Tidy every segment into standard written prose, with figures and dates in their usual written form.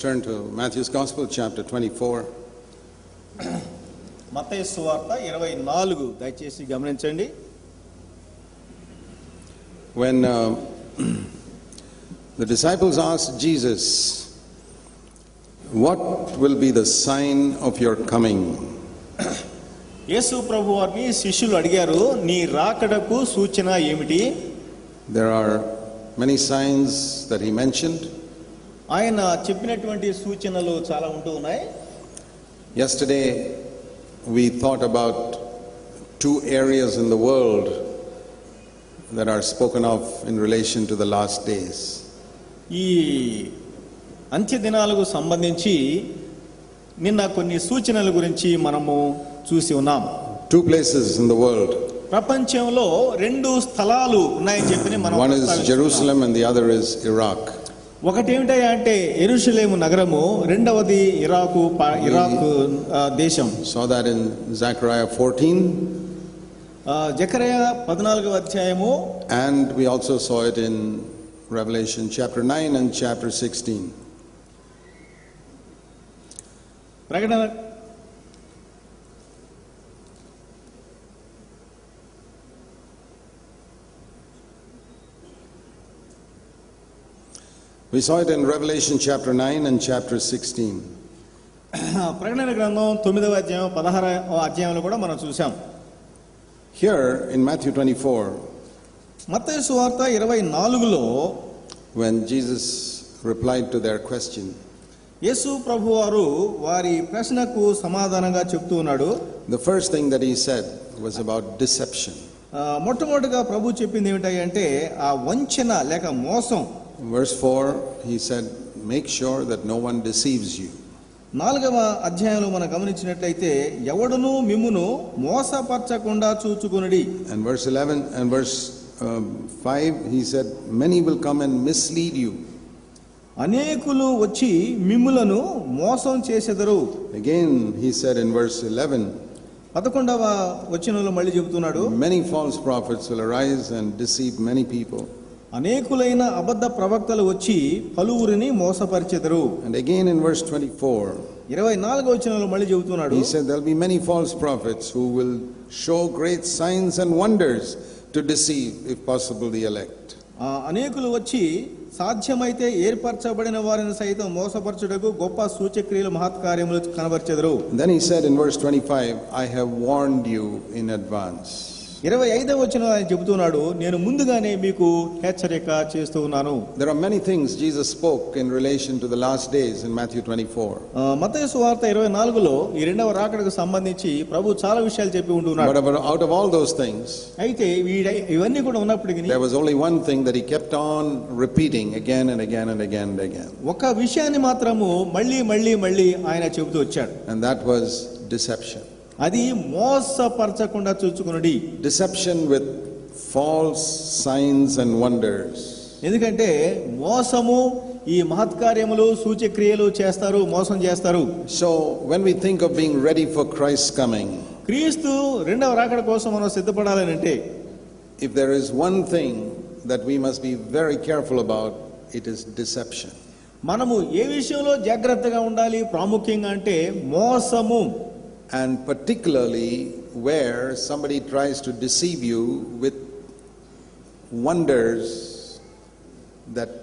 turn to Matthew's Gospel, chapter 24. మత్తయి సువార్త 24 దయచేసి గమనించండి. When the disciples asked Jesus, "What will be the sign of your coming?" యేసు ప్రభువారిని శిష్యులు అడిగారు, నీ రాకడకు సూచన ఏమిటి? There are many signs that he mentioned. ఆయన చెప్పినటువంటి సూచనలు చాలా ఉంటూ ఉన్నాయి. Yesterday we thought about two areas in the world that are spoken of in relation to the last days. ఈ అంత్య దినాలకు సంబంధించి నిన్న కొన్ని సూచనల గురించి మనము చూసి ఉన్నాం. Two places in the world. ప్రపంచంలో రెండు స్థలాలు ఉన్నాయని చెప్పి మనం One is Jerusalem and the other is Iraq. ఒకటి ఏమిటంటే యెరూషలేము నగరము, రెండవది ఇరాకు దేశం. Saw that in Zechariah 14. Zechariah 14వ అధ్యాయము, And we also saw it in Revelation chapter 9 and chapter 16. ప్రకటన We saw it in Revelation chapter 9 and chapter 16. ప్రకటన గ్రంథం 9వ అధ్యాయం 16వ అధ్యాయంలో కూడా మనం చూసాం. Here in Matthew 24, మత్తయి సువార్త 24లో when Jesus replied to their question, యేసు ప్రభువారు వారి ప్రశ్నకు సమాధానంగా చెప్తూ ఉన్నాడు. the first thing that he said was about deception. మొట్టమొదటిగా ప్రభు చెప్పింది ఏమిటంటే ఆ వంచన లేక మోసం. Verse 4, he said, "Make sure that no one deceives you." 4వ అధ్యాయంలో మనం గమనించినట్లయితే ఎవడును మిమ్మును మోసపరచకుండా చూచుకొనుడి. And verse 11 and verse 5, he said, "Many will come and mislead you." అనేకులు వచ్చి మిమ్ములను మోసం చేసెదరు. Again, he said in verse 11, 11వ వచనంలో మళ్ళీ చెబుతున్నాడు, "Many false prophets will arise and deceive many people." అనేకులైన అబద్ధ ప్రవక్తలు వచ్చి పలువురిని మోసపరిచెదరు. And again in verse 24, 24వ వచనంలో మళ్ళీ చెబుతున్నాడు, he said there'll be many false prophets who will show great signs and wonders to deceive, if possible, the elect. అనేకులు వచ్చి సాధ్యమైతే ఏర్పరచబడిన వారిని సైతం మోసపరచుటకు గొప్ప సూచక్రియలు మహత్కార్యములు కనబర్చెదరు. Then he said in verse 25, "I have warned you in advance." 25వ వచనం ఆయన చెబుతున్నాడు, నేను ముందుగానే మీకు హెచ్చరిక చేస్తూ ఉన్నాను. There are many things Jesus spoke in relation to the last days in Matthew 24. మత్తయి సువార్త 24లో ఈ రెండవ రాకడకు సంబంధించి ప్రభు చాలా విషయాలు చెప్పి ఉంటున్నాడు. But out of all those things, అయితే ఇవన్నీ కూడా ఉన్నప్పటికీ there was only one thing that he kept on repeating again and again and again and again. ఒక విషయాన్ని మాత్రము మళ్ళీ ఆయన చెబుతూ వచ్చాడు. And that was deception. అది మోసపరచకుండా చూచుకొనుడి. Deception with false signs and wonders. ఎందుకంటే మోసము, ఈ మహత్కార్యములు సూచక్రియలు చేస్తారు, మోసం చేస్తారు. So when we think of being ready for Christ's coming, క్రీస్తు రెండవ రాకడ కోసం మనం సిద్ధపడాలని అంటే, if there is one thing that we must be very careful about, it is deception. మనము ఏ విషయంలో జాగ్రత్తగా ఉండాలి ప్రాముఖ్యంగా అంటే మోసము. And particularly where somebody tries to deceive you with wonders that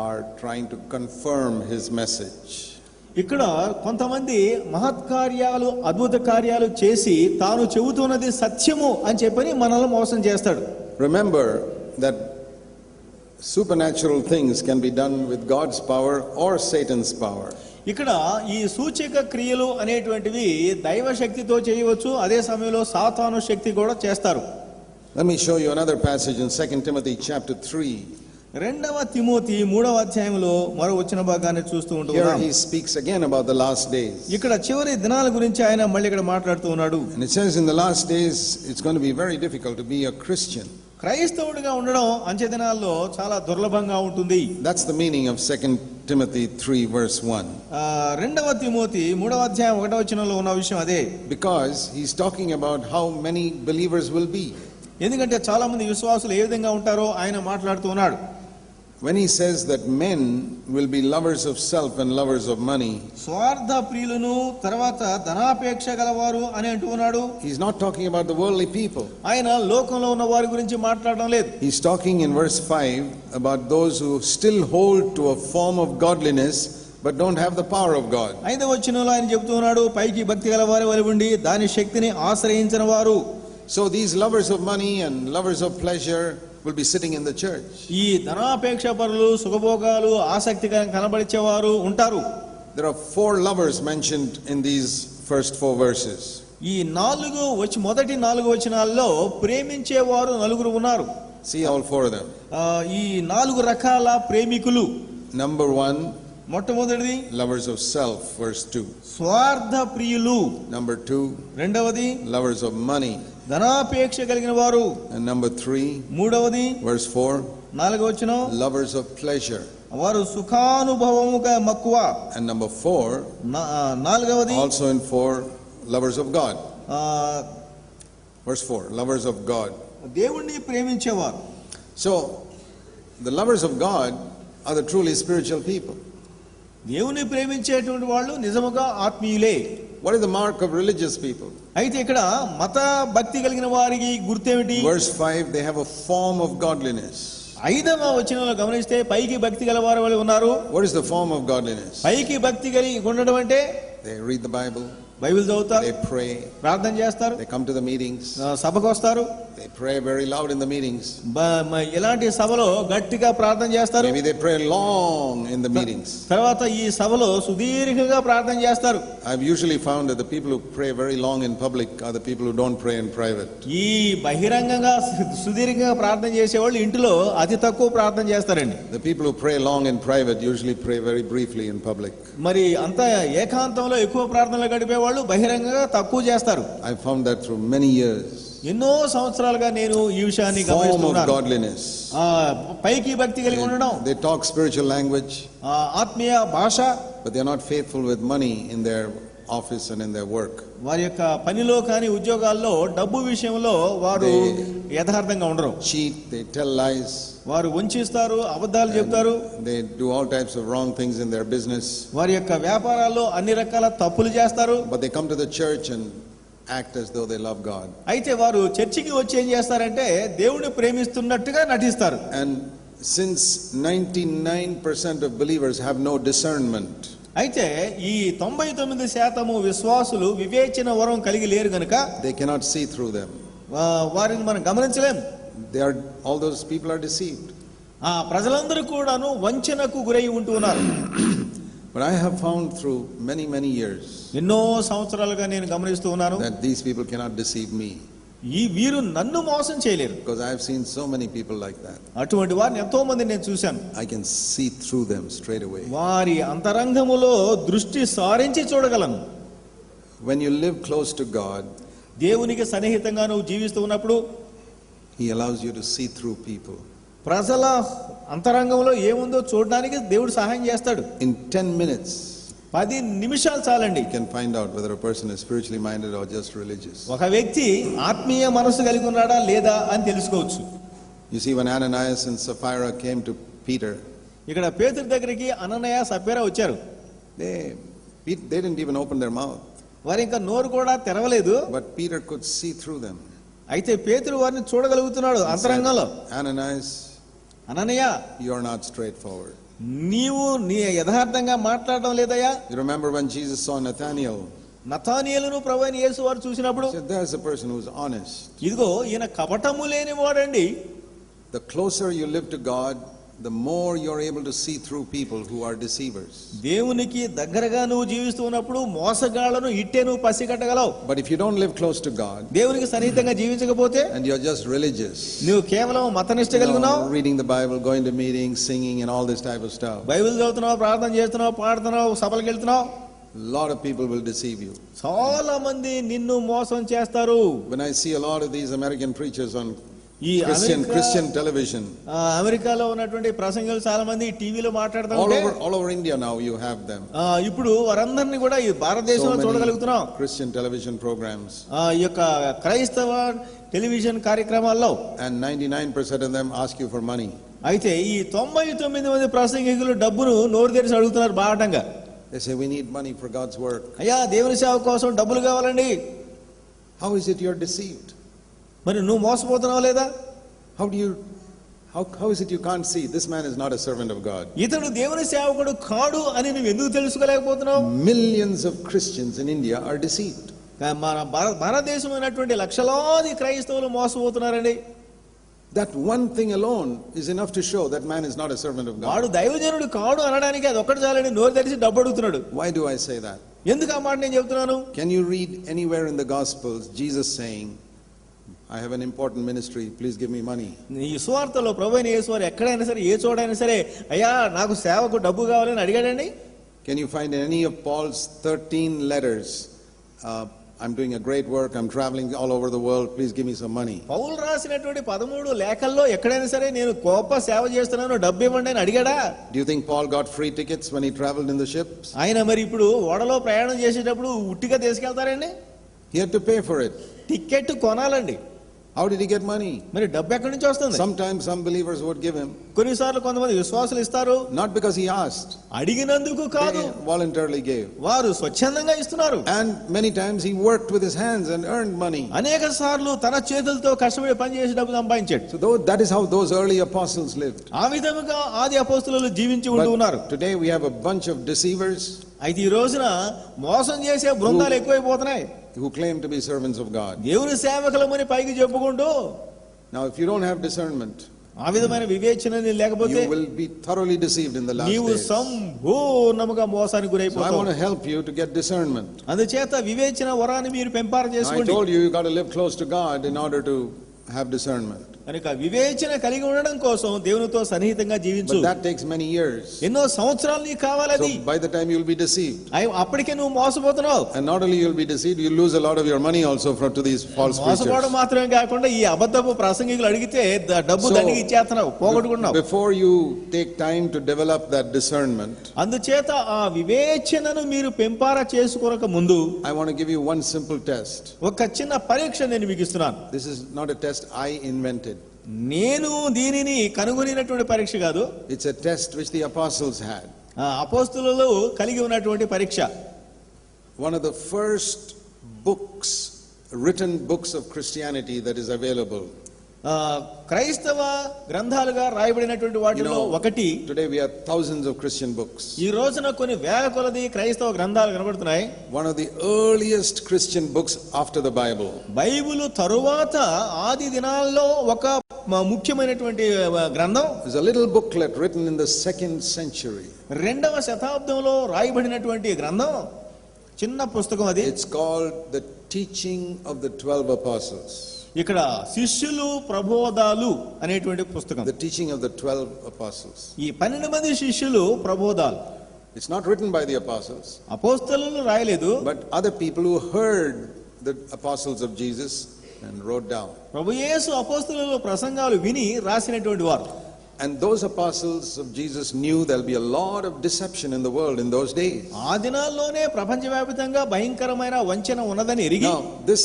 are trying to confirm his message. ఇక్కడ కొంతమంది మహత్కార్యాలు అద్భుత కార్యాలు చేసి తాను చెబుతున్నది సత్యము అని చెప్పని మనల్ని మోసం చేస్తాడు. Remember that supernatural things can be done with God's power or Satan's power. ఇక్కడ ఈ సూచక క్రియలు అనేటువంటివి దైవ శక్తితో చేయవచ్చు, అదే సమయంలో సాతాను శక్తి కూడా చేస్తారు. Let me show you another passage in 2 Timothy chapter 3. 2వ తిమోతి 3వ అధ్యాయంలో మరో వచన భాగాన్ని చూస్తూ Here ఉంటున్నాం. he speaks again about the last days. ఇక్కడ చివరి దినాల గురించి ఆయన మళ్ళీ ఇక్కడ మాట్లాడుతూ ఉన్నాడు. And it says in the last days it's going to be very difficult to be a Christian. క్రైస్తవుడిగా ఉండడం అంత్య దినాల్లో చాలా దుర్లభంగా ఉంటుంది. That's the meaning of 2 Timothy 3 verse 1. 2వ తిమోతి 3వ అధ్యాయం 1వ వచనంలో ఉన్న విషయం అదే. Because he's talking about how many believers will be. ఎందుకంటే చాలా మంది విశ్వాసులు ఏ విధంగా ఉంటారో ఆయన మాట్లాడుతూ ఉన్నాడు. when he says that men will be lovers of self and lovers of money, స్వార్థ ప్రియులను తర్వాత ధనాపేక్ష గలవారు అని అంటున్నాడు. he's not talking about the worldly people. ఆయన లోకంలో ఉన్న వారి గురించి మాట్లాడడం లేదు. He's talking in verse 5 about those who still hold to a form of godliness but don't have the power of God. 5వ వచనంలో ఆయన చెప్తున్నాడు, పైకి భక్తి గలవారి వలె ఉండి దాని శక్తిని ఆశ్రయించిన వారు. So these lovers of money and lovers of pleasure will be sitting in the church. ఈ ధనాపేక్ష పరులు, సుఖభోగాలు, ఆసక్తిగా కనబడిచేవారు ఉంటారు. There are 4 lovers mentioned in these first 4 verses. ఈ మొదటి 4 వచనాల్లో ప్రేమించేవారు 4 ఉన్నారు. See all 4 of them. ఈ 4 రకాల ప్రేమికులు. Number 1, మొట్టమొదటిది lovers of self, verse 2. స్వార్థ ప్రియులు. Number 2, రెండవది lovers of money. ధనాపేక్ష కలిగిన వారు. And number 3, మూడవది verse 4, 4వ వచనం, lovers of pleasure. వారు సుఖానుభవముగా మక్కువ. And number 4, నాలుగవది also in 4, lovers of God. Verse 4, lovers of God. దేవుణ్ణి ప్రేమించేవారు. So, the lovers of God are the truly spiritual people. దేవుని ప్రేమించేటువంటి వాళ్ళు నిజముగా ఆత్మీయులే. What is the mark of religious people? అయితే ఇక్కడ మత భక్తి కలిగిన వారికి గుర్తేమిటి? Verse 5, they have a form of godliness. 5వ వచనంలో గమనిస్తే పైకి భక్తి గల వారి వలె ఉన్నారు. What is the form of godliness? పైకి భక్తి కలిగి ఉండడం అంటే They read the Bible, Bible చదువుతారు, they pray, ప్రార్థన చేస్తారు, they come to the meetings, సభకు వస్తారు, they pray very loud in the meetings. ఇలాంటి సభలో గట్టిగా ప్రార్థన చేస్తారు. Maybe they pray long in the meetings. తర్వాత ఈ సభలో సుదీర్ఘంగా ప్రార్థన చేస్తారు. I've usually found that the people who pray very long in public are the people who don't pray in private. ఈ బహిరంగంగా సుదీర్ఘంగా ప్రార్థన చేసేవాళ్ళు ఇంటిలో అతి తక్కువ ప్రార్థన చేస్తారండి. The people who pray long in private usually pray very briefly in public. మరి అంత ఏకాంతంలో ఎక్కువ ప్రార్థనలు గడిపేవాళ్ళు బహిరంగంగా తక్కువ చేస్తారు. I found that through many years. ఎన్నో సంవత్సరాలుగా నేను ఈ విషయాన్ని Form of గమనిస్తున్నాను. godliness. పైకి భక్తి కలిగి ఉండడం, They talk spiritual language, ఆత్మీయ భాష, but they are not faithful with money in their office and in their work. వారి యొక్క పనిలో కానీ ఉద్యోగాల్లో డబ్బు విషయంలో వారు యథార్థంగా ఉండరు. Cheat, they tell lies, వారు వంచిస్తారు, అబద్ధాలు చెప్తారు. they do all types of wrong things in their business. వారి యొక్క వ్యాపారాల్లో అన్ని రకాల తప్పులు చేస్తారు. But they come to the church and act as though they love God. అయితే వారు చర్చికి వచ్చి ఏం చేస్తారంటే దేవుని ప్రేమిస్తున్నట్టుగా నటిస్తారు. And since 99% of believers have no discernment, అయితే ఈ 99% విశ్వాసులు వివేచన వరం కలిగి లేరు గనుక they cannot see through them. వారిని మనం గమనించలేం. All those people are deceived. ఆ ప్రజలందరూ కూడాను వంచనకు గురై ఉంటున్నారు. But I have found through many years ఎన్నో సంవత్సరాలుగా నేను గమనిస్తూ ఉన్నాను, that these people cannot deceive me, ఈ వీరు నన్ను మోసం చేయలేరు. because I have seen so many people like that. అటువంటి వారిని ఎంతో మంది నేను చూశాను. I can see through them straight away. వారి అంతరంగములో దృష్టి సారించి చూడగలను. When you live close to God, దేవునికి సన్నిహితంగా నువ్వు జీవిస్తూ ఉన్నప్పుడు He allows you to see through people. ప్రజల అంతరంగంలో ఏముందో చూడడానికి దేవుడు సహాయం చేస్తాడు. In 10 minutes 10 నిమిషాలు చాలండి. you can find out whether a person is spiritually minded or just religious. ఒక వ్యక్తి ఆత్మీయ మనసు కలిగి ఉన్నాడా లేదా అని తెలుసుకోవచ్చు. You see, when Ananias and Sapphira came to Peter, ఇక్కడ పేతురు దగ్గరికి అననయ సప్ఫీరా వచ్చారు. they didn't even open their mouth, వారి ఇంకా నోరు కూడా తెరవలేదు. but Peter could see through them. అయితే పేతురు వారిని చూడగలుగుతున్నాడు అంతరంగంలో. Ananias, అననయ, you are not straightforward. నీవు నీ యథార్థంగా మాట్లాడడం లేదయ్యా. You remember when Jesus saw Nathanael, నతానియేలును ప్రభువైన యేసు వారు చూసినప్పుడు he said, there's a person who's honest. ఇదిగో ఈయన కపటము లేని వాడండి. The closer you live to God, the more you're able to see through people who are deceivers. దేవునికి దగ్గరగా నువ్వు జీవిస్తూ ఉన్నప్పుడు మోసగాళ్లను ఇట్టే నువ్వు పసిగట్టగలవు. But if you don't live close to God, దేవునికి సన్నిహితంగా జీవించకపోతే, and you're just religious, నువ్వు కేవలం మతనిష్ట కలిగి ఉన్నావు, reading the Bible, going to meetings, singing and all this type of stuff, Bible చదువుతున్నావు, ప్రార్థన చేస్తున్నావు, పాడుతున్నావు, సభలకు వెళ్తున్నావు, a lot of people will deceive you. చాలా మంది నిన్ను మోసం చేస్తారు. When I see a lot of these American preachers on ఈ Christian television, అమెరికాలో ఉన్నటువంటి ప్రసంగులు చాలా మంది టీవీలో మాట్లాడుతూ ఉంటే, all over India now you have them. ఇప్పుడు వారందరినీ కూడా ఈ భారతదేశంలో చూడగలుగుతున్నాం. Christian television programs, ఈ యొక్క క్రైస్తవ టెలివిజన్ కార్యక్రమాల్లో, and 99% of them ask you for money. అయితే ఈ 99 మంది ప్రసంగికులు డబ్బును నోరు తెరిచి అడుగుతున్నారు బాటంగా. They say, we need money for God's work. అయ్యా దేవుని సేవ కోసం డబ్బులు కావాలండి. How is it you're deceived? మరి నువ్వు మోసపోతున్నావు లేదా? How is it you can't see this man is not a servant of God? ఇతడు దేవుని సేవకుడు కాడు అని నువ్వు ఎందుకు తెలుసుకోలేకపోతున్నావు? Millions of Christians in India are deceived. మన భారతదేశమైనటువంటి లక్షలాది క్రైస్తవులు మోసపోతున్నారండి. That one thing alone is enough to show that man is not a servant of God. వాడు దైవజనుడు కాడు అనడానికి అది ఒక్కటి చాలండి. నోరు తెరిచి డబ్బు అడుగుతున్నాడు. Why do I say that? ఎందుకు ఆ మాట నేను చెప్తున్నాను? Can you read anywhere in the Gospels Jesus saying, I have an important ministry, please give me money? ఈ సువార్తలో ప్రభువైన యేసు వారు ఎక్కడైనా సరే ఏ చోటైనా సరే అయ్యా నాకు సేవకు డబ్బు కావాలని అడిగాడండి? Can you find in any of Paul's 13 letters, I'm doing a great work, I'm traveling all over the world, please give me some money? పౌలు రాసినటువంటి 13 లేఖల్లో ఎక్కడైనా సరే నేను గొప్ప సేవ చేస్తున్నాను డబ్బు ఇవ్వండి అని అడిగాడా? Do you think Paul got free tickets when he traveled in the ships? ఆయన మరి ఇప్పుడు ఓడలో ప్రయాణం చేసేటప్పుడు ఉట్టిగా తీసుకెళ్తారండి? He had to pay for it. Ticket కొనాలండి. How did he get money? మరి డబ్బు ఎక్కడి నుంచి వస్తుంది? Sometimes some believers would give him. కొన్నిసార్లు కొంతమంది విశ్వాసులు ఇస్తారు. Not because he asked. అడిగినందుకు కాదు. They voluntarily gave. వారు స్వచ్ఛందంగా ఇస్తున్నారు. And many times he worked with his hands and earned money. అనేక సార్లు తన చేతులతో కష్టపడి పని చేసి డబ్బు సంపాదించాడు. So that is how those early apostles lived. ఆ విధముగా ఆది అపోస్తలులు జీవించి ఉంటూ ఉన్నారు. Today we have a bunch of deceivers. అయితే ఈ రోజున మోసం చేసే బృందాలు ఎక్కువైపోతున్నాయి. Who claim to be servants of God. దేవుని సేవకులమని పైకి చెప్పుకుంటూ. Now if you don't have discernment, ఆ విధమైన వివేచన లేకపోతే you will be thoroughly deceived in the last days. నీవు సంపూర్ణముగా మోసానికి గురైపోతావు. So I want to help you to get discernment. అందుచేత వివేచన వరాన్ని మీరు పెంపార చేసుకోండి. I told you got to live close to God in order to have discernment. కనుక వివేచన కలిగి ఉండడం కోసం దేవునితో సన్నిహితంగా జీవించు. But that takes many years. ఎన్నో సంవత్సరాలు నీకు కావాలి అది. So by the time you will be deceived. అప్పటికే నువ్వు మోసపోతున్నావు. And not only you will be deceived, you lose a lot of your money also to these false preachers. మోసపోవడం మాత్రమే కాకుండా ఈ అబద్ధపు ప్రసంగికులు అడిగితే డబ్బు దండికి ఇచ్చేస్తున్నావు, పోగొట్టుకుంటున్నావు. Before you take time to develop that discernment, అందుచేత ఆ వివేచనను మీరు పెంపార చేసుకోక ముందు I want to give you one simple test. ఒక చిన్న పరీక్ష నేను మీకు ఇస్తున్నాను. This is not a test I invented. నేను దీనిని కనుగొనినటువంటి పరీక్ష కాదు. It's a test which the apostles had. అపోస్తలులు కలిగి ఉన్నటువంటి పరీక్ష. One of the first written books of Christianity that is available. క్రైస్తవ గ్రంథాలుగా రాయబడినటువంటి వాటిలో ఒకటి. Today we have thousands of Christian books. ఈ రోజున కొన్ని వేల కొలది క్రైస్తవ గ్రంథాలు కనబడుతున్నాయి. One of the earliest Christian books after the Bible. Bible తరువాత ఆది దినాల్లో ఒక ముఖ్యమైనటువంటి గ్రంథం. There's a little booklet written in the 2nd century. 2వ శతాబ్దంలో రాయబడినటువంటి గ్రంథం, చిన్న పుస్తకం అది. It's called The Teaching of the 12 Apostles. ఇక్కడ శిష్యులు ప్రబోధాలు అనేటువంటి పుస్తకం. The Teaching of the 12 Apostles. ఈ 12 మంది శిష్యులు ప్రబోధాలు. It's not written by the apostles. అపోస్తలులు రాయలేదు. But other people who heard the apostles of Jesus and wrote down. ప్రభు యేసు అపోస్తలుల ప్రసంగాలు విని రాసినటువంటి వారు. And those apostles of Jesus knew there'll be a lot of deception in the world in those days. ఆ దినాల్లోనే ప్రపంచవ్యాప్తంగా భయంకరమైన వంచన ఉన్నదని ఎరిగి. Now this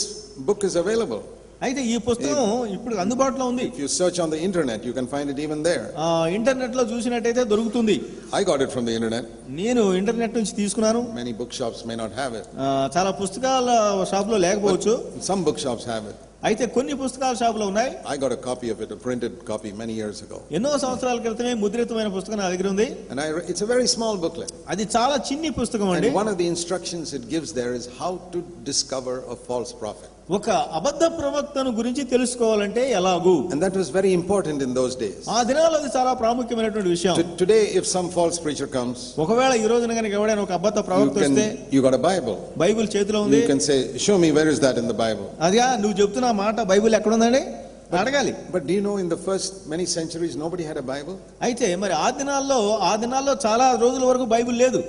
book is available. అయితే ఈ పుస్తకం ఇప్పుడు అందుబాటులో ఉంది. If you search on the internet, you can find it even there. Internet లో చూసినట్టయితే దొరుకుతుంది. I got it from the internet. నేను ఇంటర్నెట్ నుంచి తీసుకున్నాను. Many bookshops may not have it. చాలా పుస్తకాల షాపులో లేకపోవచ్చు. Some bookshops have it. అయితే కొన్ని పుస్తకాల షాపులో ఉన్నాయి. I got a copy of it, a printed copy many years ago. ఎన్నో సంవత్సరాల క్రితమే ముద్రితమైన పుస్తకం నా దగ్గర ఉంది. And it's a very small booklet. అది చాలా చిన్ని పుస్తకం అండి. And one of the instructions it gives there is how to discover a false prophet. ఒక అబద్ధ ప్రవక్తను గురించి తెలుసుకోవాలంటే ఎలాగు. And that was very important in those days. ఆ దినాల్లో అది చాలా ప్రాముఖ్యమైనటువంటి విషయం. Today if some false preacher comes, ఒకవేళ ఈ రోజున గనుక ఎవరైనా ఒక అబద్ధ ప్రవక్త వస్తే, you got a Bible. Bible చేతిలో ఉంది. You can say, show me where is that in the Bible. అదిగా నువ్వు చెప్తున్న మాట బైబిల్ ఎక్కడ ఉందండి అడగాలి. But do you know in the first many centuries nobody had a Bible? అయితే మరి ఆ దినాల్లో చాలా రోజుల వరకు బైబిల్ లేదు.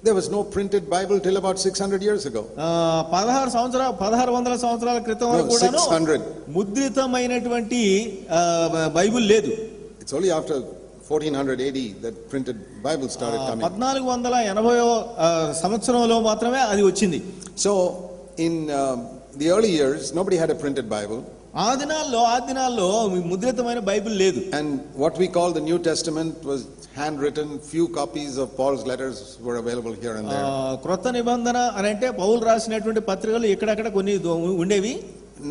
There was no printed Bible till about 600 years ago. 1600 సంవత్సరాల క్రితం వరకు కూడాను ముద్రితమైనటువంటి బైబిల్ లేదు. It's only after 1400 AD that printed Bible started coming. 1480 సంవత్సరంలో మాత్రమే అది వచ్చింది. So in the early years nobody had a printed Bible. ఆ దినాల్లో ముద్రితమైన బైబిల్ లేదు. And what we call the New Testament was handwritten. Few copies of Paul's letters were available here and there. క్రొత్త నిబంధన అని అంటే పౌలు రాసినటువంటి పత్రికలు ఇక్కడక్కడ కొన్ని ఉండేవి.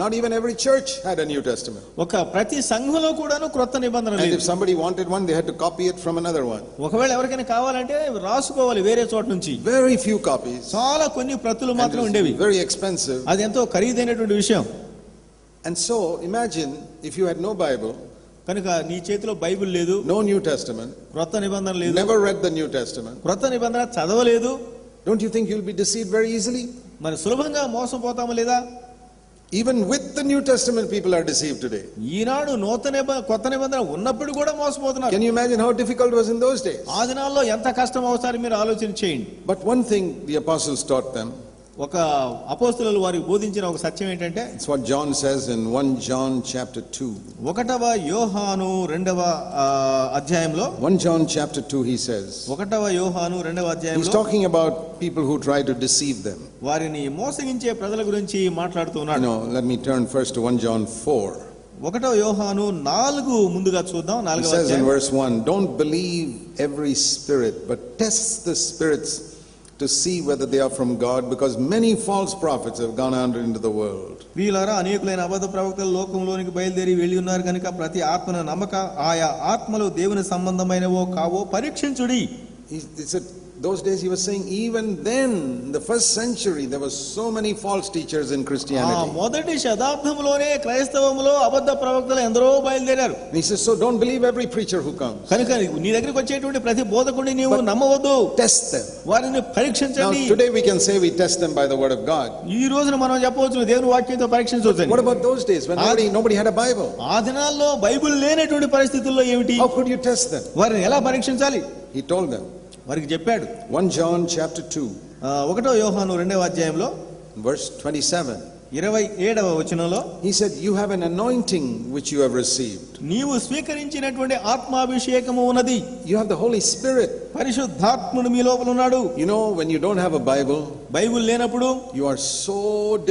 Not even every church had a New Testament. ఒక ప్రతి సంఘంలో కూడాను క్రొత్త నిబంధన లేదు. And if somebody wanted one, they had to copy it from another one. ఒకవేళ ఎవరికైనా కావాలంటే రాసుకోవాలి వేరే చోట నుంచి. Very few copies. చాలా కొన్ని ప్రతులు మాత్రం ఉండేవి. Very expensive. అది ఎంతో ఖరీదైనటువంటి విషయం. And so imagine if you had no Bible, కనుక నీ చేతిలో బైబిల్ లేదు, no New Testament, క్రొత్త నిబంధన లేదు, never read the New Testament, క్రొత్త నిబంధన చదవలేదు. don't you think you'll be deceived very easily? మరి సులభంగా మోసపోతామా లేదా? Even with the New Testament, people are deceived today. ఈనాడు కొత్త నిబంధన ఉన్నప్పుడు కూడా మోసపోతున్నారు. Can you imagine how difficult it was in those days? ఆ దినాల్లో ఎంత కష్టం ఒకసారి మీరు ఆలోచన చేయండి. But one thing the apostles taught them, ఒక అపోస్తలులు వారికి బోధించిన ఒక సత్యం ఏంటంటే, it's what John says in 1 John chapter 2. 1వ యోహాను 2వ అధ్యాయంలో 1 John chapter 2 he says. 1వ యోహాను 2వ He's అధ్యాయంలో talking about people who try to deceive them. వారిని మోసగించే ప్రజల గురించి మాట్లాడుతున్నాడు. No, let me turn first to 1 John 4. 1వ యోహాను 4 ముందుగా చూద్దాం. He 4వ says in అధ్యాయం verse 1, don't believe every spirit, but test the spirits to see whether they are from God, because many false prophets have gone out into the world. వీళ్ళారా అనేకులైన అబద్ధ ప్రవక్తలు లోకంలోనికి బయలుదేరి వెళ్ళి ఉన్నారు కనుక ప్రతి ఆత్మను నమ్మక ఆయా ఆత్మలు దేవుని సంబంధమైనవో కావో పరీక్షించుడి. He said, those days he was saying, even then, in the first century, there were so many false teachers in Christianity. మొదటి శతాబ్దంలోనే క్రైస్తవంలో అబద్ధ ప్రవక్తలు ఎందరో బయలుదేరారు. He says, so don't believe every preacher who comes. కనుక నీ దగ్గరికి వచ్చేటువంటి ప్రతి బోధకుడిని నీవు నమ్మవద్దు, test them. వారిని పరీక్షించండి. Now today we can say we test them by the word of God. ఈ రోజున మనం చెప్పవచ్చు దేవుని వాక్యంతో పరీక్షించవచ్చు. What about those days when nobody had a Bible? ఆ దినాల్లో బైబిల్ లేనటువంటి పరిస్థితుల్లో ఏమిటి? How could you test them? వారిని ఎలా పరీక్షించాలి? He told them. వారికి చెప్పాడు. 1 John chapter 2. 1వ యోహాను 2వ అధ్యాయంలో verse 27. 27వ వచనంలో he said, you have an anointing which you have received. నీవు స్వీకరించినటువంటి ఆత్మాభిషేకము ఉన్నది. You have the Holy Spirit. పరిశుద్ధాత్ముడు మీ లోపల ఉన్నాడు. You know, when you don't have a Bible, Bible లేనప్పుడు you are so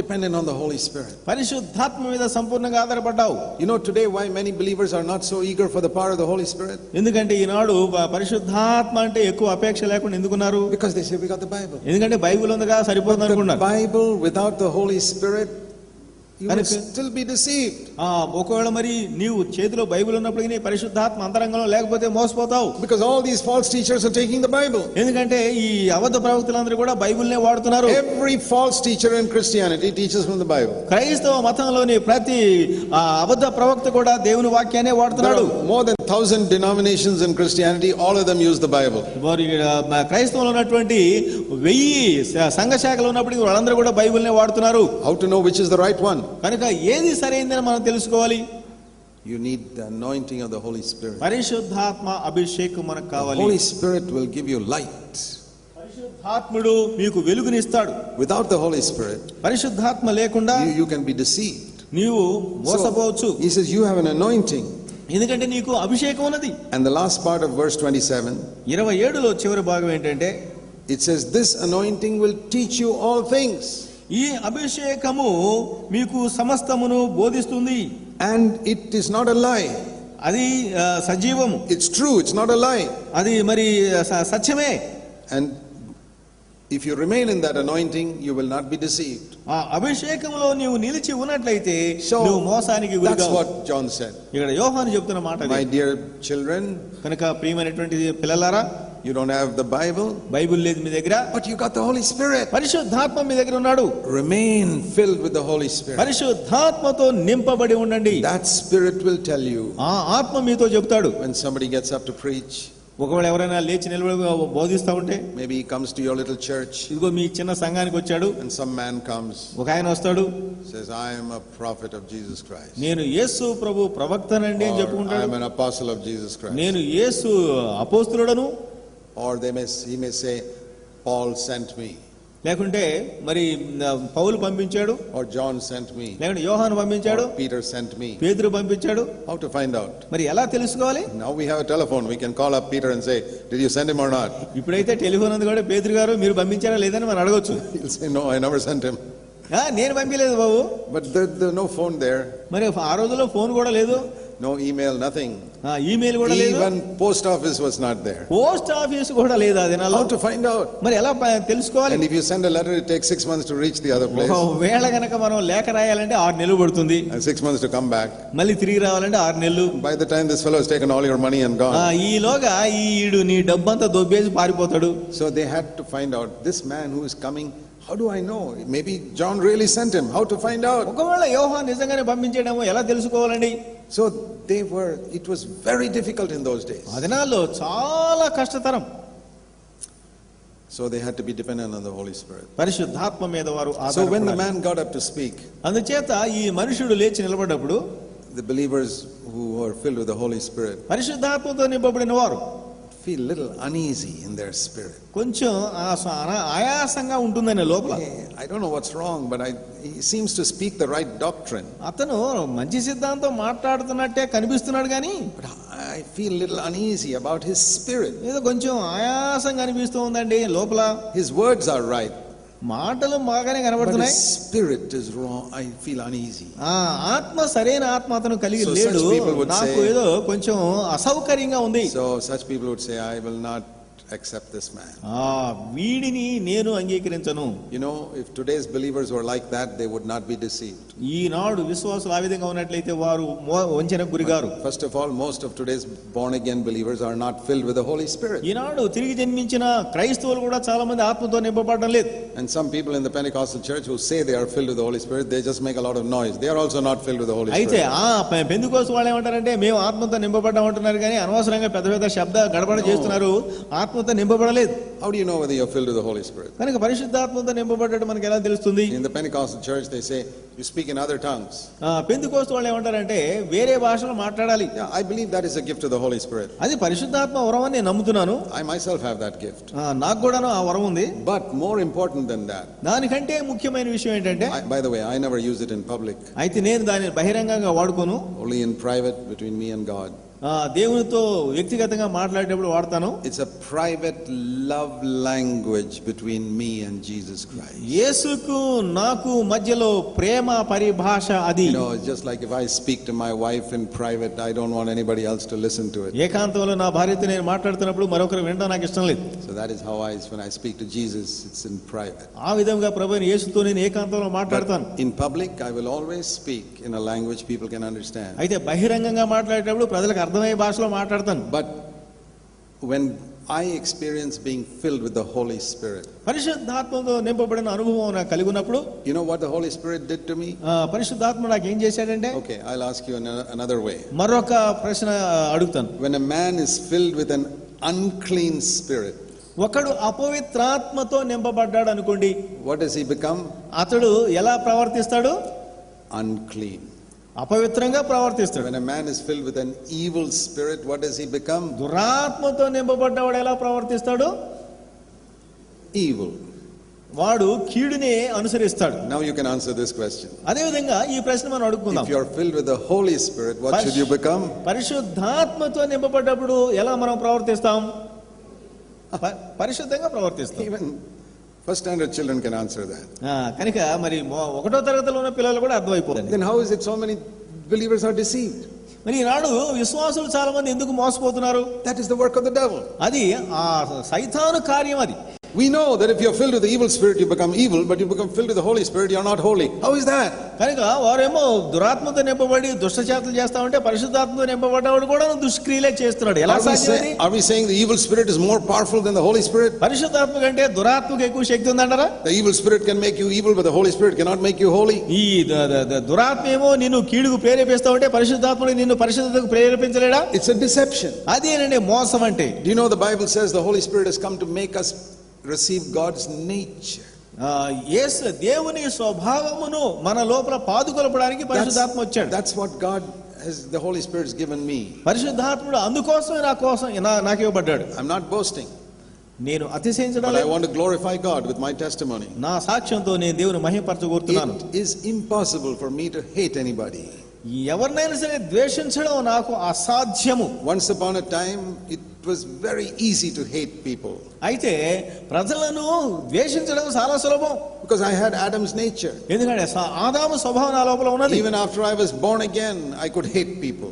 dependent on the Holy Spirit. పరిశుద్ధాత్మ మీద సంపూర్ణంగా ఆధారపడ్డావు. You know today why many believers are not so eager for the power of the Holy Spirit? ఎందుకంటే ఈనాడు పరిశుద్ధాత్మ అంటే ఎక్కువ అపేక్ష లేకుండా ఎందుకున్నారు? Because they say we got the Bible. ఎందుకంటే బైబిల్ ఉందిగా సరిపోతుంది అనుకుంటున్నారు. The Bible without the Holy Spirit, you will still be deceived. ఒకవేళ మరి నీవు చేతిలో బైబిల్ ఉన్నప్పటికీ నీ పరిశుద్ధాత్మ అంతరంగంలో లేకపోతే మోసపోతావు. Because all these false teachers are taking the Bible. ఎందుకంటే ఈ అబద్ధ ప్రవక్తలందరూ కూడా బైబిల్నే వాడుతున్నారు. Every false teacher in Christianity teaches from the Bible. క్రైస్తవ మతంలోని ప్రతి అబద్ధ ప్రవక్త కూడా దేవుని వాక్యాన్ని వాడుతున్నాడు. More than 1000 denominations in Christianity, all of them use the Bible. క్రైస్తవంలో ఉన్నటువంటి 1000 సంఘ శాఖలు ఉన్నప్పటికీ వాళ్ళందరూ కూడా బైబిల్నే వాడుతున్నారు. How to know which is the right one? కనుక ఏది సరైనదని మనం తెలుసుకోవాలి. You need the anointing of the Holy Spirit. పరిశుద్ధాత్మ అభిషేకం మనకు కావాలి. Holy Spirit will give you light. పరిశుద్ధాత్ముడు మీకు వెలుగునిస్తాడు. Without the Holy Spirit, పరిశుద్ధాత్మ లేకుండా you can be deceived. నీవు మోసపోవచ్చు. He says you have an anointing. ఎందుకంటే నీకు అభిషేకం ఉన్నది. And the last part of verse 27, 27లో చివరి భాగం ఏంటంటే, it says this anointing will teach you all things. ఈ అభిషేకము మీకు సమస్తమును బోధిస్తుంది. And it is not a lie. అది సజీవము. It's true, it's not a lie. అది మరి సత్యమే. And if you remain in that anointing, you will not be deceived. ఆ అభిషేకములో నీవు నిలిచి ఉన్నట్లయితే నువ్వు మోసానికి గురికావు. That's what John said. ఇక్కడ యోహాను చెప్తున్న మాట ఇది. My dear children, కనుక ప్రియమైనటువంటి పిల్లలారా, you don't have the Bible, Bible లేదు మీ దగ్గర, but you got the Holy Spirit. పరిశుద్ధాత్మ మీ దగ్గర ఉన్నాడు. Remain filled with the Holy Spirit. పరిశుద్ధాత్మతో నింపబడి ఉండండి. That Spirit will tell you. ఆ ఆత్మ మీతో చెప్తాడు. When somebody gets up to preach, ఒకవేళ ఎవరైనా లేచి నిలబడి బోధిస్తా ఉంటే, maybe he comes to your little church, ఇదిగో మీ చిన్న సంఘానికి వచ్చాడు, and some man comes, ఒక ఆయన వస్తాడు, says I am a prophet of Jesus Christ, నేను యేసు ప్రభు ప్రవక్తనండి అని చెప్పుకుంటాడు. I am an apostle of Jesus Christ, నేను యేసు అపోస్తలుడను. or he may say Paul sent me, లేకుంటే మరి పౌలు పంపించాడు, or John sent me, లేకుంటే యోహాను పంపించాడు, or Peter sent me. పేతురు పంపించాడు. How to find out? మరి ఎలా తెలుసుకోవాలి? Now we have a telephone, we can call up Peter and say, did you send him or not? ఇప్పుడైతే టెలిఫోన్ ఉంది కూడా, పేతురు గారు మీరు పంపించారా లేదని మనం అడగొచ్చు. He'll say no, I never sent him. నేను పంపించలేదు బాబు. But there's no phone there. మరి ఆ రోజుల్లో ఫోన్ కూడా లేదు, No email, nothing. ఈమెయిల్ కూడా లేదు, Even post office was not there. Post office కూడా లేదు ఆ దినాల్లో. How to find out? మరి ఎలా తెలుసుకోవాలి? And if you send a letter, it takes 6 months to reach the other place. ఒకవేళ గనక మనం లేఖ రాయాలంటే 6 నెలలు పడుతుంది, And 6 months to come back. మళ్ళీ తిరిగి రావాలంటే 6 నెలలు. By the time this fellow has taken all your money and gone. ఈలోగా ఈడు నీ డబ్బంతా దొబ్బేసి పారిపోతాడు. So they had to find out, this man who is coming, how do I know? Maybe John really sent him. How to find out? ఒకవేళ యోహాను నిజంగానే పంపించడమో ఎలా తెలుసుకోవాలండి? So it was very difficult in those days. ఆ దినాల్లో చాలా కష్టతరం. So they had to be dependent on the Holy Spirit. పరిశుద్ధాత్మ మీద వారు ఆధారపడాలి. So when the man got up to speak, అందుచేత ఈ మనుషుడు లేచి నిలబడ్డప్పుడు the believers who were filled with the Holy Spirit పరిశుద్ధాత్మతో నింపబడిన వారు feel little uneasy in their spirit. కొంచెం ఆయాసంగా ఉంటుందని లోపల. I don't know what's wrong, but he seems to speak the right doctrine. అతను మంచి సిద్ధాంతం మాట్లాడుతున్నట్టే కనిపిస్తున్నాడు కానీ But I feel little uneasy about his spirit. ఏదో కొంచెం ఆయాసంగా అనిపిస్తూ ఉందండి లోపల. His words are right, మాటలు బాగానే but కనబడుతున్నాయి, his spirit is wrong. I feel uneasy. ఆత్మ సరైన ఆత్మ అతను కలిగి So లేడు, such people would నాకు say- ఏదో కొంచెం అసౌకర్యంగా ఉంది. So such people would say, I will not accept this man. వీడిని నేను అంగీకరించను. You know, if today's believers were like that, they would not be deceived. ఈనాడు విశ్వాసులు ఆ విధంగా ఉన్నట్లయితే వారు వంచనకు గురిగారు. First of all, most of today's born again believers are not filled with the Holy Spirit. ఈనాడు తిరిగి జన్మించిన క్రైస్తవులు కూడా చాలా మంది ఆత్మతో నింపబడడం లేదు. And some people in the Pentecostal church who say they are filled with the Holy Spirit, they just make a lot of noise. They are also not filled with the Holy అయితే Spirit. Pentecost వాళ్ళు ఏమంటారంటే మేము ఆత్మతో నింపబడ్డాం అంటున్నారు కానీ అనవసరంగా పెద్ద పెద్ద శబ్ద గడబడ చేస్తున్నారు, ఆత్మతో నింపబడలేదు. How do you know whether you are filled with the Holy Spirit? కనుక పరిశుద్ధాత్మతో నింపబడ్డట్టు మనకి ఎలా తెలుస్తుంది? In the Pentecostal church, they say you speak in other tongues. Pentecost వాళ్ళు ఏమంటారంటే వేరే భాషలో మాట్లాడాలి. Yeah, I believe that is a gift of the Holy Spirit. అది పరిశుద్ధాత్మ వరం అని నేను నమ్ముతున్నాను. I myself have that gift. నాకు కూడాను ఆ వరం ఉంది. But more important than that, దానికంటే ముఖ్యమైన విషయం ఏంటంటే, by the way, I never use it in public. అయితే నేను దాన్ని బహిరంగంగా వాడుకోను, Only in private between me and God. దేవునితో వ్యక్తిగతంగా మాట్లాడేటప్పుడు వాడతాను. It's a private love language between me and Jesus Christ. యేసుకు నాకు మధ్యలో ప్రేమ పరిభాష అది. You know, just like if I speak to my wife in private, I don't want anybody else to listen to it. ఏకాంతంలో నా భార్యతో నేను మాట్లాడుతున్నప్పుడు మరొకరు వినడం నాకు ఇష్టం లేదు. So that is how when I speak to Jesus, it's in private. ఆ విధంగా ప్రభువైన యేసుతో నేను ఏకాంతంలో మాట్లాడతాను. But in public, I will always speak in a language people can understand. అయితే బహిరంగంగా మాట్లాడేటప్పుడు ప్రజలకు అర్థమయ్యే భాషలో మాట్లాడతాను. But when I experience being filled with the Holy Spirit, పరిశుద్ధాత్మతో నింపబడిన అనుభవం నాకు కలిగి ఉన్నప్పుడు, you know what the Holy Spirit did to me? పరిశుద్ధాత్మ నాకు ఏం చేశాడంటే, Okay, I'll ask you another way. మరొక ప్రశ్న అడుగుతాను. When a man is filled with an unclean spirit, ఒకడు అపవిత్రాత్మతో నింపబడ్డాడు అనుకోండి, what does he become? అతడు ఎలా ప్రవర్తిస్తాడు? Unclean. అపవిత్రంగా ప్రవర్తిస్తాడు. When a man is filled with an evil spirit, what does he become? దురాత్మతో నింపబడ్డవాడు ఎలా ప్రవర్తిస్తాడు? Evil. వాడు కీడునే అనుసరిస్తాడు. Now you can answer this question. అదే విధంగా ఈ ప్రశ్న మనం అడుగుకుందాం. If you are filled with the Holy Spirit, what should you become? పరిశుద్ధాత్మతో నింపబడ్డప్పుడు ఎలా మనం ప్రవర్తిస్తాం? పరిశుద్ధంగా ప్రవర్తిస్తాం. Even first standard children can answer that. కనుక మరి ఒకటో తరగతిలో ఉన్న పిల్లలు కూడా అర్థమైపోతుంది. Then how is it so many believers are deceived? మరి ఈనాడు విశ్వాసులు చాలా మంది ఎందుకు మోసపోతున్నారు? That is the work of the devil. అది ఆ సైతాను కార్యం అది. We know that if you are filled with the evil spirit, you become evil, but you become filled with the Holy Spirit, you are not holy. How is that? కనుక వారేమో దురాత్మతో నింపబడి దుష్టచేతలు చేస్తా ఉంటే పరిశుద్ధాత్మతో నింపబడ్డవాడు కూడా దుష్క్రియలే చేస్తున్నాడు. ఎలా సాధ్యమది? Are we saying the evil spirit is more powerful than the Holy Spirit? పరిశుద్ధాత్మ కంటే దురాత్మకు ఎక్కువ శక్తి ఉందంటారా? The evil spirit can make you evil, but the Holy Spirit cannot make you holy. ఈ దురాత్మ ఏమో నిన్ను కీడుకు ప్రేరేపిస్తా ఉంటే పరిశుద్ధాత్ముడు నిన్ను పరిశుద్ధతకు ప్రేరేపించలేడా? It's a deception. అదేనండి మోసం అంటే. Do you know the Bible says the Holy Spirit has come to make us receive God's nature? యేసు దేవుని స్వభావమును మన లోపల పాదుకొలపడానికి పరిశుద్ధాత్మ వచ్చాడు. That's what God has, the Holy Spirit's given me. పరిశుద్ధాత్ముడు అందుకోసమే నాకు ఇవ్వబడ్డాడు. I'm not boasting. నేను అతిశయించడం But I లేదు. want to glorify God with my testimony. నా సాక్ష్యంతో నేను దేవుని మహిమపరచగోరుతున్నాను. It is impossible for me to hate anybody. ఎవరినైనా సరే ద్వేషించడం నాకు అసాధ్యము. Once upon a time, it was very easy to hate people. అయితే ప్రజలను ద్వేషించడం చాలా సులభం. Because I had Adam's nature. ఎందుకంటే ఆదాము స్వభావం నా లోపల ఉన్నది. Even after I was born again, I could hate people.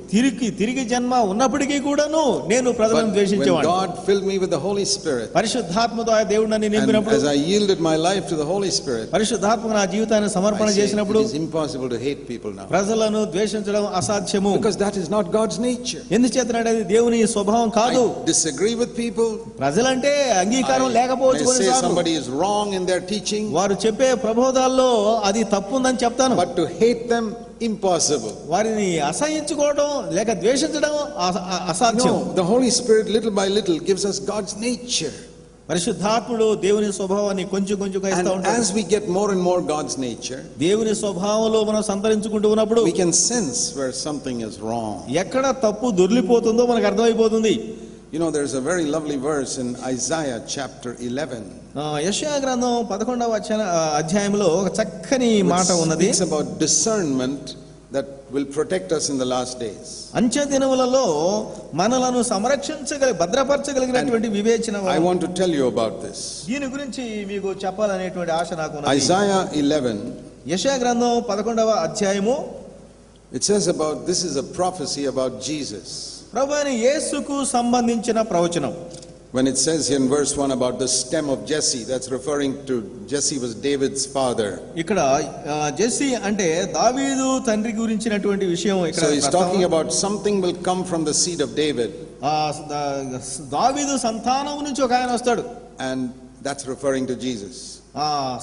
తిరిగి జన్మ ఉన్నప్పటికీ కూడాను నేను ప్రజలను ద్వేషించేవాడిని. When God filled me with the Holy Spirit, పరిశుద్ధాత్మతో ఆ దేవుడు నన్ను నింపినప్పుడు, as I yielded my life to the Holy Spirit, పరిశుద్ధాత్మకు నా జీవితాన్ని సమర్పణ చేసినప్పుడు, it is impossible to hate people now. ప్రజలను ద్వేషించడం అసాధ్యము. Because that is not God's nature. ఎందుచేతనంటే అది దేవుని స్వభావం కాదు. I disagree with people. ప్రజలంటే అంగీకారం లేకపోవచ్చు. They say somebody is wrong in their teaching. వారు చెప్పే ప్రబోధాల్లో అది తప్పుందని చెప్తాను. But to hate them, impossible. వారిని అసహించుకోవడం లేక ద్వేషించడం అసాధ్యం. No, the Holy Spirit little by little gives us God's nature. పరిశుద్ధాత్ముడు దేవుని స్వభావాన్ని కొంచెం ఇస్తా ఉంటాడు. As we get more and more God's nature, దేవుని స్వభావంలో మనం సంతరించుకుంటూ ఉన్నప్పుడు we can sense where something is wrong. ఎక్కడ తప్పు దొర్లిపోతుందో మనకు అర్థమైపోతుంది. You know, there's a very lovely verse in Isaiah chapter 11. యెషయా గ్రంథం 11వ అధ్యాయంలో ఒక చక్కని మాట ఉన్నది. It's about discernment that will protect us in the last days. అంత్య దినములలో మనలను భద్రపరచగలిగినటువంటి వివేచన. I want to tell you about this. దీని గురించి మీకు చెప్పాలనేటువంటి ఆశ నాకు ఉన్నది. Isaiah 11. యెషయా గ్రంథం 11వ అధ్యాయము. It says about, this is a prophecy about Jesus. ప్రభువైన యేసుకు సంబంధించిన ప్రవచనం. When it says here in verse 1 about the stem of Jesse, that's referring to Jesse was David's father. ఇక్కడ జెస్సీ అంటే దావీదు తండ్రి గురించినటువంటి విషయం ఇక్కడ. So he's talking about something will come from the seed of David. దావీదు సంతానం నుంచి ఒక ఆయన వస్తాడు. And that's referring to Jesus.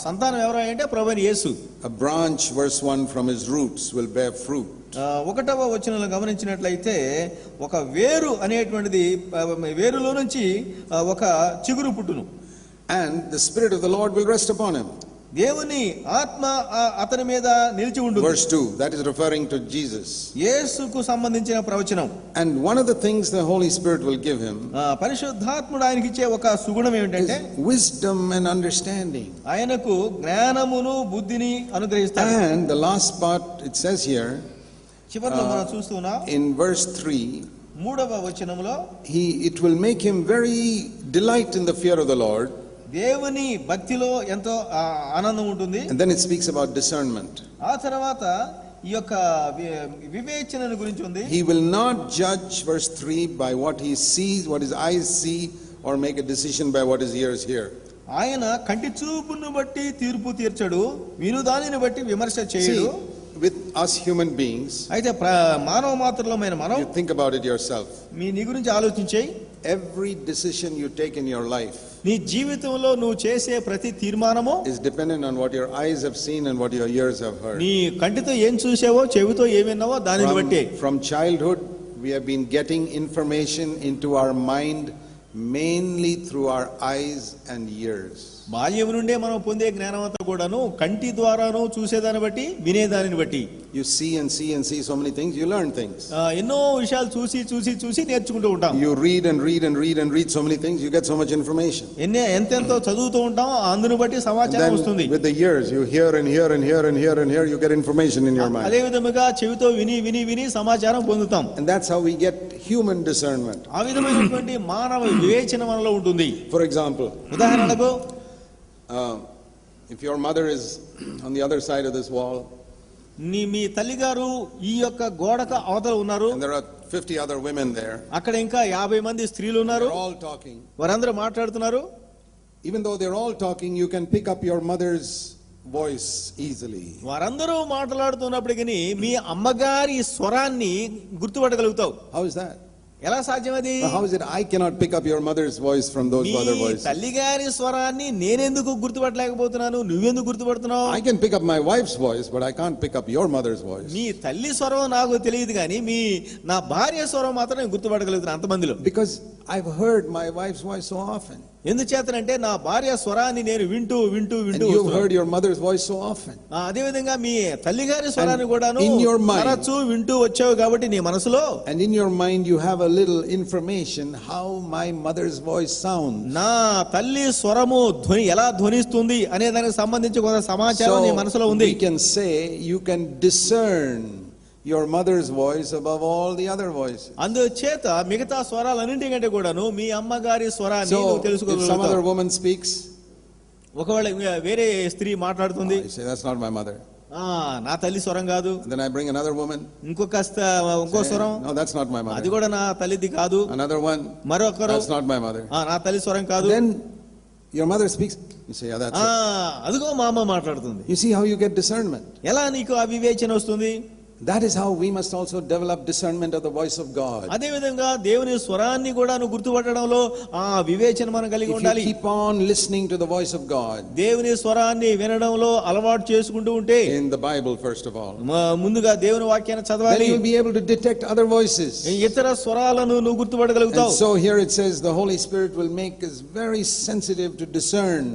సంతానం ఎవరు అంటే ప్రభువైన యేసు. A branch, verse 1, from his roots will bear fruit. 1వ వచనంలో గమనించినట్లయితే ఒక వేరు అనేటువంటిది వేరులో నుంచి ఒక చిగురు పుట్టును. And the Spirit of the Lord will rest upon him. దేవుని ఆత్మ అతని మీద నిలిచి ఉంటుంది. Verse 2, that is referring to Jesus. యేసుకు సంబంధించిన ప్రవచనం. And one of the things the Holy Spirit will give him, పరిశుద్ధాత్ముడు ఆయనకి ఇచ్చే ఒక సుగుణం ఏమిటంటే wisdom and understanding. ఆయనకు జ్ఞానమును బుద్ధిని అనుగ్రహిస్తాడు. And the last part, it says here, చివరిలో మనం చూస్తున్నాం in verse 3, 3వ వచనంలో, it will make him very delight in the fear of the Lord. దేవుని భక్తిలో ఎంతో ఆనందం ఉంటుంది. And then it speaks about discernment. ఆ తర్వాత ఈ యొక్క వివేచనను గురించి ఉంది. He will not judge, verse 3, by what he sees, what his eyes see, or make a decision by what his ears hear. ఆయన కంటి చూపును బట్టి తీర్పు తీర్చడు, విను దానిని బట్టి విమర్శ చేయడు. With us human beings, అయితే మానవ మాత్రమైన మనం, you think about it yourself. నీ గురించి ఆలోచించేయి. Every decision you take in your life నీ జీవితంలో నువ్వు చేసే ప్రతి తీర్మానము is dependent on what your eyes have seen and what your ears have heard. నీ కంటితో ఏం చూసావో, చెవితో ఏం విన్నావో దానిని బట్టి. From childhood we have been getting information into our mind mainly through our eyes and ears. బాల్యం నుండే మనం పొందే జ్ఞానం అంతా కూడాను కంటి ద్వారాను చూసేదాన్ని బట్టి, వినేదానిని బట్టి. You see and see and see so many things, you learn things. ఎన్నో విషయాలు చూసి నేర్చుకుంటూ ఉంటాం. You read and read and read and read so many things, you get so much information. ఎంతెంతో చదువుతూ ఉంటాం, అందుని బట్టి సమాచారం వస్తుంది. With the years you hear and hear and hear and hear and hear, you get information in your mind. అదే విధముగా చెవితో విని సమాచారం పొందుతాం. And that's how we get human discernment. ఆ విధమైనటువంటి మానవ వివేచన మనలో ఉంటుంది. For example, ఉదాహరణకు, if your mother is on the other side of this wall, మీ తల్లిగారు ఈ యొక్క గోడకు అవతల ఉన్నారు, and there are 50 other women there, అక్కడ ఇంకా 50 మంది స్త్రీలు ఉన్నారు, they're all talking. వారందరూ మాట్లాడుతున్నారు. Even though they're all talking, you can pick up your mother's voice easily. వారందరూ మాట్లాడుతున్నప్పటికీ మీ అమ్మగారి స్వరాన్ని గుర్తుపట్టగలుగుతావు. How is that? ఎలా సాధ్యం అది? How is it I cannot pick up your mother's voice from those other voices? తల్లిగారి స్వరాన్ని నేనెందుకు గుర్తుపట్టలేకపోతున్నాను, నువ్వెందుకు గుర్తుపడుతున్నావు? I can pick up my wife's voice, but I can't pick up your mother's voice. నీ తల్లి స్వరం నాకు తెలియదు కానీ నా భార్య స్వరం మాత్రం నేను గుర్తుపట్టగలుగుతాను అంతమందిలో. Because I've heard my wife's voice so often. ఎందుచేతనంటే నా భార్య స్వరాన్ని నేను వింటూ and you've heard your mother's voice so often. అదే విధంగా మీ తల్లిగారి స్వరాన్ని కూడాను in your mind తరచూ వింటూ వచ్చావు కాబట్టి నీ మనసులో, and in your mind you have a little information how my mother's voice sounds. నా తల్లి స్వరము ఎలా ధ్వనిస్తుంది అనే దానికి సంబంధించి కొంత సమాచారం నీ మనసులో ఉంది. we can say you can discern your mother's voice above all the other voices. అందుచేత మిగతా స్వరాలన్నింటికంటే కూడాను మీ అమ్మగారి స్వరాన్ని So, నువ్వు if some other తెలుసుకోగలుగుతావు. woman speaks, ఒకవేళ వేరే స్త్రీ మాట్లాడుతుంది, you say, that's not my mother. నా తల్లి స్వరం కాదు. Then I bring another woman. ఇంకో స్వరం, No, that's not my అది mother. కూడా నా తల్లిది కాదు. Another one, మరొకరు, that's not my mother. నా తల్లి స్వరం కాదు. Then your mother speaks, you say, yeah, that's it. అదిగో మా అమ్మ మాట్లాడుతుంది. You see how you get discernment. ఎలా నీకు ఆ వివేచన వస్తుంది? That is how we must also develop discernment of the voice of God. అదే విధంగా దేవుని స్వరాన్ని కూడా నువ్వు గుర్తుపట్టడంలో ఆ వివేచన మనం కలిగి If ఉండాలి. you keep on listening to the voice of God, దేవుని స్వరాన్ని వినడంలో అలవాటు చేసుకుంటూ ఉంటే, in the Bible first of all, ముందుగా దేవుని వాక్యాన్ని then చదవాలి. you will be able to detect other voices. ఇతర స్వరాలను నువ్వు గుర్తుపట్టగలుగుతావు. And so here it says the Holy Spirit will make us very sensitive to discern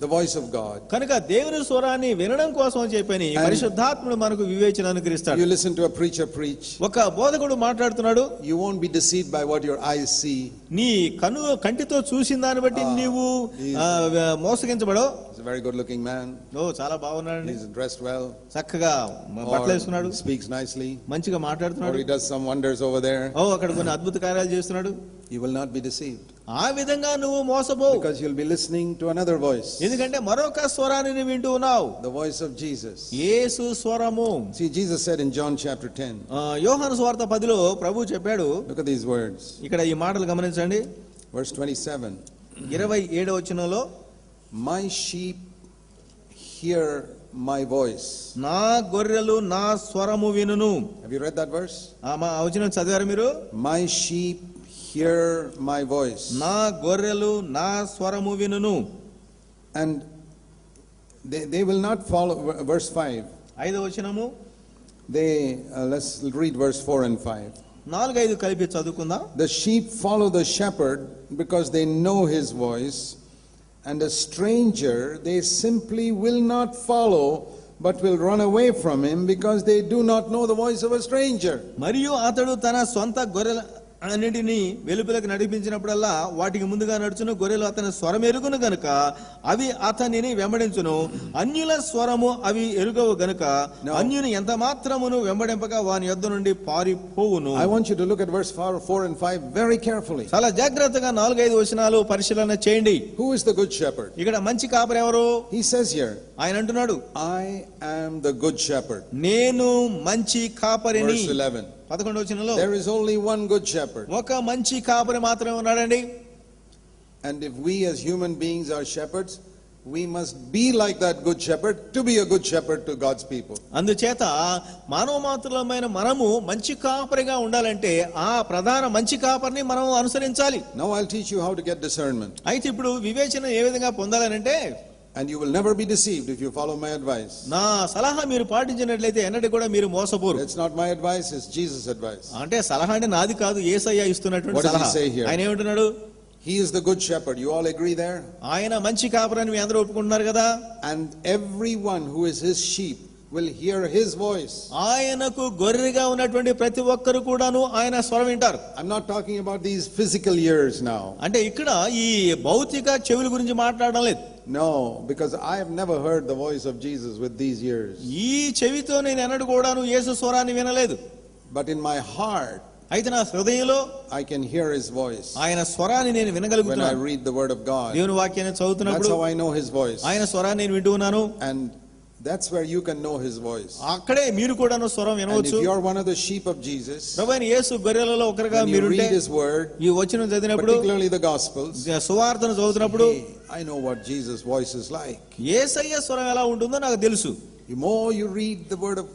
the voice of God. కనుక దేవుని స్వరాన్ని వినడం కోసం అని చెప్పని పరిశుద్ధాత్ముడు మనకు వివేచన అనుగ్రహిస్తాడు. You listen to a preacher preach, ఒక బోధకుడు మాట్లాడుతున్నాడు, you won't be deceived by what your eyes see. నీ కంటితో చూసిన దాన్ని బట్టి నీవు మోసగించబడో. He's a very good looking man. చాలా బాగున్నాడు, He's dressed well. చక్కగా బట్టలు Or వేసుకున్నాడు, he speaks nicely. మంచిగా Or మాట్లాడుతున్నాడు, he does some wonders over there. అక్కడ కొన్ని అద్భుత కార్యాలు చేస్తున్నాడు. You will not be deceived. ఆ విధంగా నువ్వు మోసపోవు. Because you'll be listening to another voice. ఎందుకంటే మరొక స్వరాన్ని నువ్వు వింటూ ఉన్నావు, The voice of Jesus. యేసు స్వరము. See, Jesus said in John chapter 10. యోహాను సువార్త 10లో ప్రభు చెప్పాడు. Look at these words. ఇక్కడ ఈ మాటలు గమనించండి. Verse 27. 27వ వచనంలో, My sheep hear my voice. నా గొర్రెలు నా స్వరము వినును. Have you read that verse? మా వచనం చదివారు మీరు? My sheep hear my voice. నా గొర్రెలు నా స్వరము వినును. And they will not follow. Verse 5. 5వ వచనము. Let's read verse 4 and 5. 4-5 కలిపి చదువుకుందాం. The sheep follow the shepherd because they know his voice, and a stranger they simply will not follow, but will run away from him because they do not know the voice of a stranger. మరియు అతడు తన సొంత గొర్రెల అన్నిటిని వెలుపలకు నడిపించినప్పుడల్లా వాటికి ముందుగా నడుచును గొర్రెలు అతని స్వరం ఎరుగును గనుక అవి అతనిని వెంబడించును. అన్యుల స్వరము అవి ఎరుగవు గనుక అన్యుని ఎంత మాత్రమును వెంబడింపక వాని యొద్ద నుండి పారిపోవును. I want you to look at verse 4 and 5 very carefully. చాలా జాగ్రత్తగా 4-5 వచనాలు పరిశీలన చేయండి. Who is the good shepherd? ఇక్కడ మంచి కాపరి ఎవరు? He says here, ఆయన అంటున్నాడు, I am the good shepherd. నేను మంచి కాపరిని. Verse 11. 11వ వచనంలో, There is only one good shepherd. ఒక మంచి కాపరి మాత్రమే ఉన్నాడండి. And if we as human beings are shepherds, we must be like that good shepherd to be a good shepherd to God's people. అందుచేత మానవ మాత్రులమైన మనము మంచి కాపరిగా ఉండాలంటే ఆ ప్రధాన మంచి కాపరిని మనం అనుసరించాలి. Now I'll teach you how to get discernment. అయితే ఇప్పుడు వివేచన ఏ విధంగా పొందాలనంటే, And you will never be deceived if you follow my advice. నా సలహా మీరు పాటించినట్లయితే ఎన్నటి కూడా మీరు మోసపోరు. It's not my advice, it's Jesus' advice. అంటే సలహా అంటే నాది కాదు, యేసయ్య ఇస్తున్నటువంటి What does he సలహా. say here? ఆయన ఏమంటున్నాడు? He is the good shepherd. You all agree there? ఆయన మంచి కాపరని మీ అందరూ ఒప్పుకుంటున్నారు కదా. And everyone who is his sheep will hear his voice. ఆయనకు గొర్రెగా ఉన్నటువంటి ప్రతి ఒక్కరు కూడాను ఆయన స్వరం వింటారు. I'm not talking about these physical ears now. అంటే ఇక్కడ ఈ భౌతిక చెవుల గురించి మాట్లాడడం లేదు. No, because I have never heard the voice of Jesus with these ears. ఈ చెవితో నేను ఎన్నడూ కూడాను యేసు స్వరాన్ని వినలేదు. But in my heart, అయితే నా హృదయంలో I can hear his voice. ఆయన స్వరాన్ని నేను When I వినగలుగుతున్నాను. read the word of God, దేవుని వాక్యాన్ని that's చదువుతున్నప్పుడు how I know his voice. ఆయన స్వరాన్ని నేను వింటూ ఉన్నాను. And that's where you can know his voice. అక్కడే మీరు కూడాను స్వరం And వినవచ్చు. if you're one of the sheep of Jesus, ప్రభువైన యేసు గొర్రెలలో ఒకరుగా when you మీరుంటే read his word, ఈ వచనం చదివినప్పుడు, particularly the Gospels, సువార్తను చదువుతున్నప్పుడు, hey, I know what Jesus' voice is like. యేసయ్య స్వరం ఎలా ఉంటుందో నాకు తెలుసు. The more you read the word of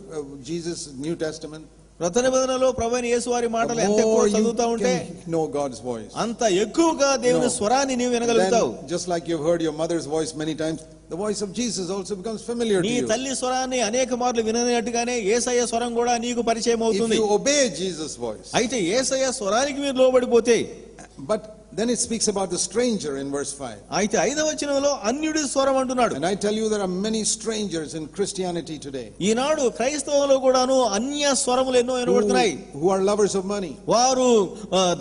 Jesus' New Testament, క్రొత్త నిబంధనలో ప్రభువైన యేసు వారి మాటలు ఎంత the ఎక్కువ more you చదువుతా ఉంటే can know God's voice. అంత ఎక్కువగా దేవుని స్వరాన్ని నీవు వినగలుగుతావు. Then, just like you've heard your mother's voice many times, the voice of Jesus also becomes familiar to నీ you. తల్లి స్వరాన్ని అనేక మార్లు విననట్టుగానే యేసయ్య స్వరం కూడా నీకు పరిచయం If అవుతుంది. you obey Jesus' voice. అయితే యేసయ్య స్వరానికి మీరు లోబడిపోతే, But Then it speaks about the stranger in verse 5. అయితే 5వ వచనంలో అన్యుడి స్వరం అంటున్నాడు. And I tell you, there are many strangers in Christianity today. ఈనాడు క్రైస్తవంలో కూడాను అన్య స్వరములు ఎన్నో వినబడుతున్నాయి. Who are lovers of money. వారు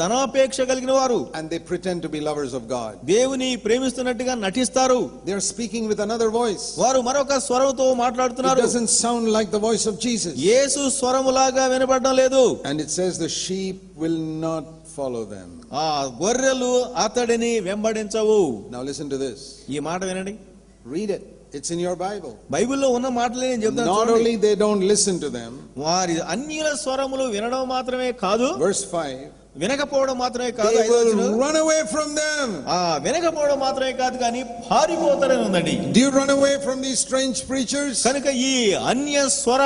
ధనాపేక్ష కలిగిన వారు. And they pretend to be lovers of God. దేవుని ప్రేమిస్తున్నట్టుగా నటిస్తారు. They are speaking with another voice. వారు మరొక స్వరంతో మాట్లాడుతున్నారు. It doesn't sound like the voice of Jesus. యేసు స్వరములాగా వినబడడం లేదు. And it says the sheep will not follow them. ఆ గొర్రెలు అతడిని వెంబడించవు. Now listen to this. ఈ మాట వినండి. Read it. It's in your Bible. బైబిల్లో ఉన్న మాటలే నేను చెప్తాను. Not only they don't listen to them. వారి అన్యుల స్వరములు వినడం మాత్రమే కాదు. Verse 5. వినకపోవడం మాత్రమే కాదు. They will run away from them. వినకపోవడం మాత్రమే కాదు కానీ పారిపోతారని ఉందండి. Do you run away from these strange preachers? కనుక ఈ అన్య స్వర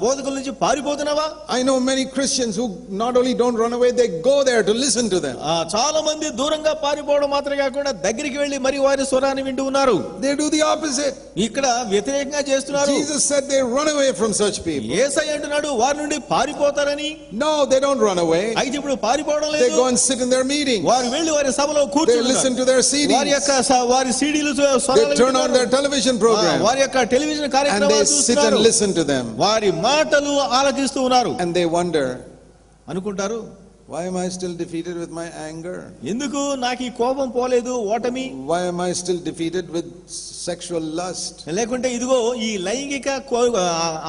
బోధకుల నుంచి పారిపోతున్నావా? I know many Christians who not only don't run away, they go there to listen to them. చాలా మంది దూరంగా పారిపోవడం మాత్రమే కాకుండా దగ్గరికి వెళ్లి మరి వారి స్వరాన్ని వింటూ ఉన్నారు. They do the opposite. ఇక్కడ వ్యతిరేకంగా చేస్తున్నారు. Jesus said they run away from such people. యేసయ్య అంటున్నాడు వారి నుండి పారిపోతారని. No, they don't run away. అయితే ఇప్పుడు పారిపోవడం లేదు. They go and sit in their meetings. వారు వెళ్లి వారి సభలో కూర్చుంటారు. They listen to their CDs. వారి సీడీలు They turn on their television program. వారి యొక్క టెలివిజన్ కార్యక్రమాలు and they sit and listen to them. వారి మాటలు ఆలకిస్తూ ఉన్నారు. And they wonder, అనుకుంటారు, why am I still defeated with my anger? ఎందుకు నాకు ఈ కోపం పోలేదు, ఓటమి? Why am I still defeated with sexual lust? లేకుంటే ఇదిగో ఈ లైంగిక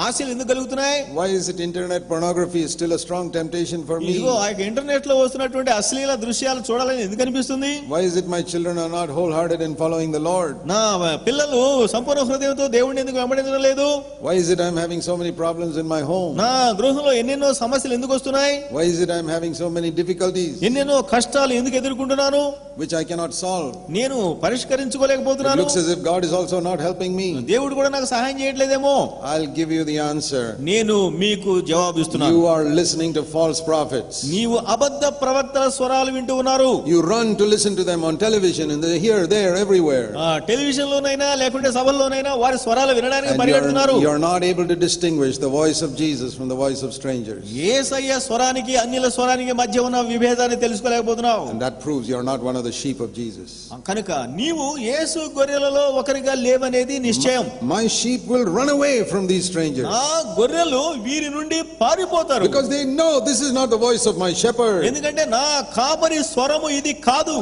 ఆశలు ఎందుకు కలుగుతున్నాయి? Why is it internet pornography is still a strong temptation for me? ఇదిగో ఆ ఇంటర్నెట్ లో వస్తున్నటువంటి అశ్లీల దృశ్యాలు చూడాలని ఎందుకు అనిపిస్తుంది? Why is it my children are not wholehearted in following the Lord? నా పిల్లలు సంపూర్ణ హృదయంతో దేవుణ్ణి ఎందుకు వెంబడించడం లేదు? Why is it I'm having so many problems in my home? నా గృహంలో ఎన్నెన్నో సమస్యలు ఎందుకు వస్తున్నాయి? Why is it I'm having so many difficulties ఎన్నెన్నో కష్టాలు ఎందుకు ఎదుర్కొంటున్నాను which I cannot solve? నేను పరిష్కరించుకోలేకపోతున్నాను. It looks as if God is also not helping me. దేవుడు కూడా నాకు సహాయం చేయట్లేదేమో. I'll give you the answer. నేను మీకు జవాబు ఇస్తున్నాను. You are listening to false prophets. నీవు అబద్ధ ప్రవక్తల స్వరాలు వింటూ ఉన్నారు. You run to listen to them on television and here there everywhere. Television లోనైనా లేకుంటే సభల్లోనైనా వారి స్వరాలు వినడానికి పరిగెడుతున్నారు. You are not able to distinguish the voice of Jesus from the voice of strangers. యేసయ్య స్వరానికి అన్యుల స్వరానికి మధ్య ఉన్న విభేదాన్ని తెలుసుకోలేకపోతున్నావు. And that proves you are not one of the sheep of Jesus. కనుక నీవు యేసు గొర్రెలలో ఒకరిగా లేవనేది నిశ్చయం. My sheep will run away from these strangers. నా గొర్రెలు వీరి నుండి పారిపోతారు. Because they know this is not the voice of my shepherd. ఎందుకంటే నా కాపరి స్వరము ఇది కాదు.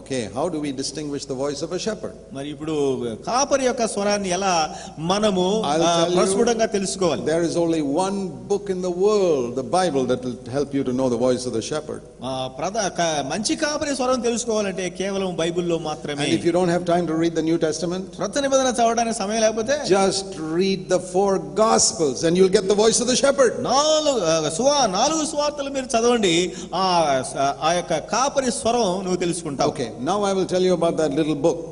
Okay, how do we distinguish the voice of a shepherd? మరి ఇప్పుడు కాపరి యొక్క స్వరాన్ని ఎలా మనము ప్రస్ఫుటంగా తెలుసుకోవాలి? There is only one book in the world, the Bible, that will help you to know the voice of the shepherd. మంచి కాపరి స్వరం తెలుసుకోవాలంటే కేవలం బైబిల్లో మాత్రమే. And if you don't have time to read the New Testament, క్రొత్త నిబంధన చదవడానికి సమయం లేకపోతే just read the 4 Gospels and you'll get the voice of the shepherd. 4 సువార్తలు మీరు చదవండి, ఆ యొక్క కాపరి స్వరం నువ్వు తెలుసుకుంటావు. Okay, now I will tell you about that little book.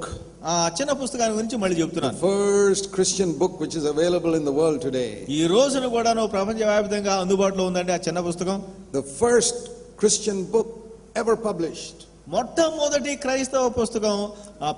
ఆ చిన్న పుస్తకాన్ని గురించి మళ్ళీ చెప్తున్నాను. The first Christian book which is available in the world today. ఈ రోజున కూడాను ప్రపంచవ్యాప్తంగా అందుబాటులో ఉందండి ఆ చిన్న పుస్తకం. The first Christian book ever published. మొట్టమొదటి క్రైస్తవ పుస్తకం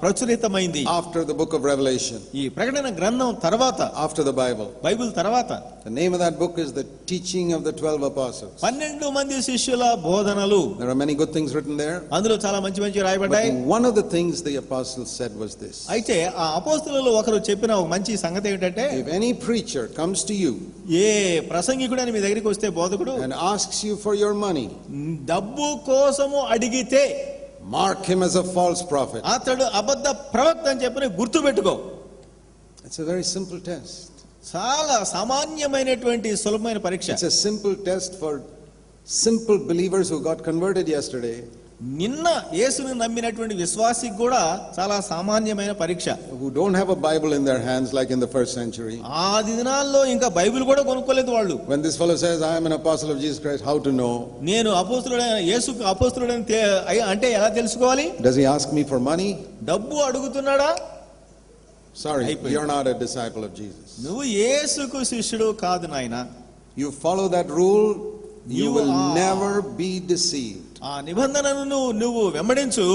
ప్రచురితమైంది after the book of Revelation. ఈ ప్రకటన గ్రంథం తర్వాత, after the Bible. బైబిల్ తర్వాత. The name of that book is The Teaching of the 12 Apostles. 12 మంది శిష్యుల బోధనలు. There are many good things written there. అందులో చాలా మంచి రాయబడ్డాయి. But one of the things the apostles said was this. అయితే ఆ అపోస్తలులలో ఒకరు చెప్పిన ఒక మంచి సంగతి ఏంటంటే, if any preacher comes to you ఏ ప్రసంగికుడు మీ దగ్గరికి వస్తే బోధకుడు and asks you for your money, డబ్బు కోసము అడిగితే mark him as a false prophet. అతడు అబద్ధ ప్రవక్త అని చెప్పి గుర్తుపెట్టుకో. It's a very simple test. చాలా సామాన్యమైనటువంటి సులభమైన పరీక్ష. It's a simple test for simple believers who got converted yesterday. నిన్న యేసుని నమ్మినటువంటి విశ్వాసికి కూడా చాలా సామాన్యమైన పరీక్ష. who don't have a Bible in their hands like in the first century. ఆ దినాల్లో ఇంకా బైబిల్ కూడా కొనుక్కోలేదు వాళ్ళు. When this fellow says I am an apostle of Jesus Christ, how to know? నేను అపోస్తలుడైన యేసుకు అపోస్తలుడని అంటే ఎలా తెలుసుకోవాలి? Does he ask me for money? డబ్బు అడుగుతున్నాడా? Sorry, you're not a disciple of Jesus. నువ్వు యేసుకు శిష్యుడు కాదు నాయనా. You follow that rule, you will never be deceived. ఆ నిబంధనను నువ్వు వెంబడించు,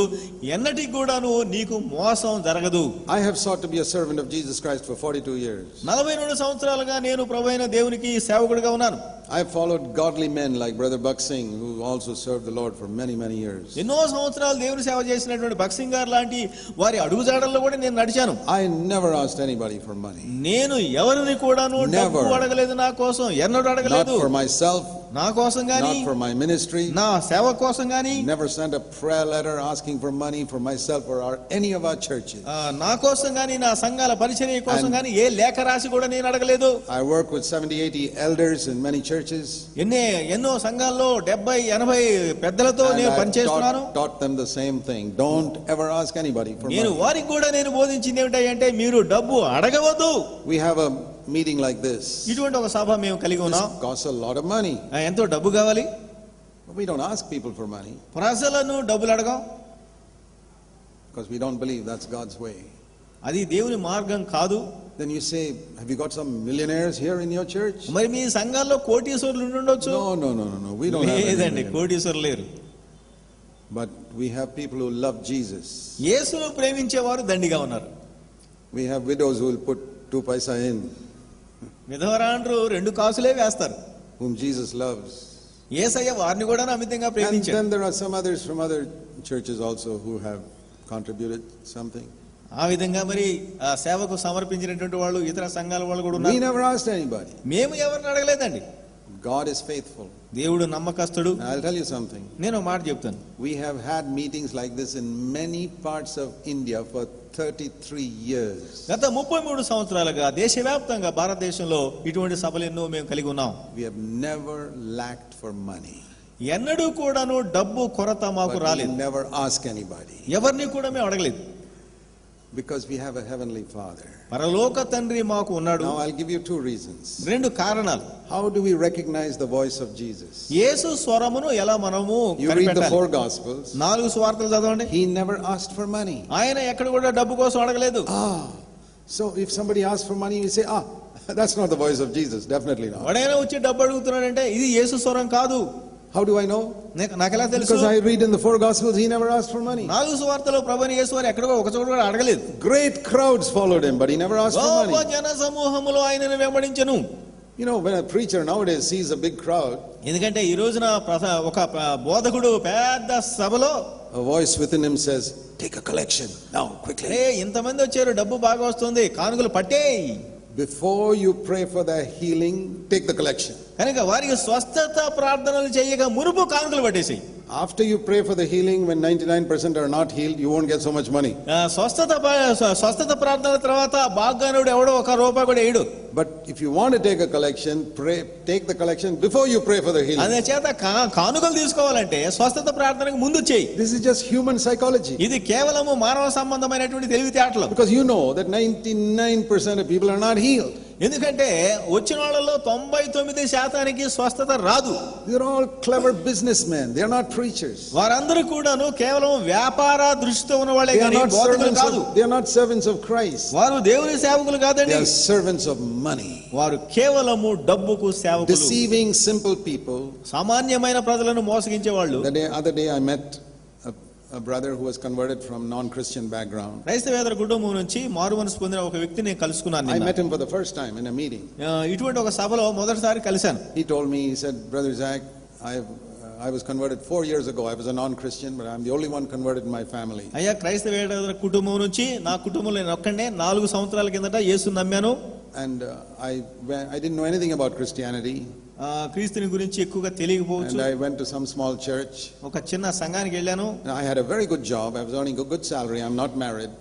ఎన్నటికి కూడాను నీకు మోసం జరగదు. I have sought to be a servant of Jesus Christ for 42 years. 42 సంవత్సరాలుగా నేను ప్రభువైన దేవునికి సేవకుడిగా ఉన్నాను. I have followed godly men like Brother Buck Singh, who also served the Lord for many, many years. ఎన్నో సంవత్సరాలు దేవుని సేవ చేసినటువంటి భక్సింగ్ గారు లాంటి వారి అడుగుజాడల్లో కూడా నేను నడిచాను. I never asked anybody for money. నేను ఎవరిని కూడాను డబ్బు అడగలేదు, నా కోసం ఎన్నడూ అడగలేదు. Not for myself, నా కోసం గాని, not for my ministry. నా సేవ కోసం గాని. Never sent a prayer letter asking for money for myself or any of our churches. నా కోసం గాని, నా సంఘాల పరిచర్య కోసం గాని ఏ లేఖ రాసి కూడా నేను అడగలేదు. I work with 70-80 elders in many churches. ఎన్నో సంఘాల్లో 70-80 పెద్దలతో నేను పనిచేస్తున్నాను. Taught them the same thing. Don't ever ask anybody for money. నేను వారికి కూడా నేను బోధించింది ఏమిటంటే మీరు డబ్బు అడగవద్దు. We have a meeting like this. ఇటువంటి ఒక సభ మేము కలిగి ఉన్నాం. This costs a lot of money. ఎంతో డబ్బు కావాలి. We don't ask people for money. ప్రజలను డబ్బులు అడగం. Because we don't believe that's God's way. అది దేవుని మార్గం కాదు. Then you say, have you got some millionaires here in your church? మరి మీ సంఘాల్లో కోటీశ్వరులు ఉండొచ్చు. No. We don't have. లేదండి, కోటీశ్వరులు లేరు. But we have people who love Jesus. యేసును ప్రేమించేవారు దండిగా ఉన్నారు. We have widows who will put 2 paisa in. విధవరాండ్రు 2 కాసులే వేస్తారు. Whom Jesus loves. యేసయ్య వారిని కూడా అమితంగా And ప్రేమించాడు. then there are some others from other churches also who have contributed something. ఆ విధంగా మరి ఆ సేవకు సమర్పించినటువంటి వాళ్ళు ఇతర సంఘాల వాళ్ళు కూడా We ఉన్నారు. never asked anybody. మేము ఎవరిని అడగలేదండి. God is faithful. దేవుడు నమ్మకస్తుడు. I'll tell you something. నేను ఒక మాట చెప్తాను. We have had meetings like this in many parts of India for 33 years. గత 33 సంవత్సరాలుగా దేశవ్యాప్తంగా భారతదేశంలో ఇటువంటి సభలు ఎన్నో మేము కలిగి ఉన్నాం. We have never lacked for money. ఎన్నడూ కూడాను డబ్బు కొరత మాకు But we రాలేదు. never ask anybody. ఎవరిని కూడా మేము అడగలేదు. Because we have a heavenly Father. పరలోక తండ్రి మాకు ఉన్నాడు. Now I'll give you 2 reasons. 2 కారణాలు. How do we recognize the voice of Jesus? యేసు స్వరమును ఎలా మనము You read the కనిపెట్టాలి? 4 Gospels. 4 సువార్తలు చదవండి. He never asked for money. ఆయన ఎక్కడ కూడా డబ్బు కోసం అడగలేదు. So if somebody asks for money, we say, that's not the voice of Jesus. Definitely not. వాడైనా వచ్చి డబ్బు అడుగుతున్నాడంటే ఇది యేసు స్వరం కాదు. How do I know? నాకు ఎలా తెలుసు? Because I read in the 4 Gospels, he never asked for money. 4 సువార్తలో ప్రభువైన యేసు వారు ఎక్కడ ఒక చోట కూడా అడగలేదు. Great crowds followed him, but he never asked for money. జన సమూహములో ఆయనను వెంబడించెను. You know, when a preacher nowadays sees a big crowd, ఎందుకంటే ఈ రోజున ఒక బోధకుడు పెద్ద సభలో a voice within him says, take a collection now quickly. ఇంతమంది వచ్చారు, డబ్బు బాగా వస్తుంది, కానుకలు పట్టేయ్. Before you pray for their healing, take the collection. కనుక వారికి స్వస్థత ప్రార్థనలు చేయగా మునుపు కానుకలు పట్టేసి. After you pray for the healing, when 99% are not healed, you won't get so much money. స్వస్థత ప్రార్థనల తర్వాత బాగ్గానుడు ఎవడో ₹1 కూడా వేయడు. But if you want to take a collection, take the collection before you pray for the healing. అదే చేత కానుకలు తీసుకోవాలంటే స్వస్థత ప్రార్థనకు ముందు చేయి. This is just human psychology. ఇది కేవలము మానవ సంబంధమైనటువంటి తెలివితేటలు. Because you know that 99% of people are not healed. ఎందుకంటే వచ్చిన వాళ్ళలో 99% స్వస్థత రాదు. They're all clever businessmen. They are not preachers. వారందరూ కూడాను కేవలం వ్యాపార దృష్టితో ఉన్న వాళ్ళే కానీ బోధకులు కాదు. They are not servants of Christ. వారు దేవుని సేవకులు కాదండి. They are servants of money. వారు కేవలము డబ్బుకు సేవకులు. Deceiving simple people. సామాన్యమైన ప్రజలను మోసగించే వాళ్ళు. The other day I met a brother who was converted from non-Christian background. క్రైస్తవేతర కుటుంబం నుంచి మారుమనసు పొందిన ఒక వ్యక్తిని నేను కలుసుకున్నాను. I met him for the first time in a meeting. ఇటువంటి ఒక సభలో మొదటిసారి కలిశాను. He told me, he said, Brother Zach, I was converted 4 years ago. I was a non-Christian, but I'm the only one converted in my family. అయ్యా, క్రైస్తవేతర కుటుంబం నుంచి నా కుటుంబంలో నేను ఒక్కడే 4 సంవత్సరాల కిందట యేసుని నమ్మాను. And I didn't know anything about Christianity. క్రీస్తుని గురించి ఎక్కువగా తెలియకపోవచ్చు. And I went to some small church. ఒక చిన్న సంఘానికి వెళ్ళాను. I had a very good job. I was earning a good salary. I'm not married.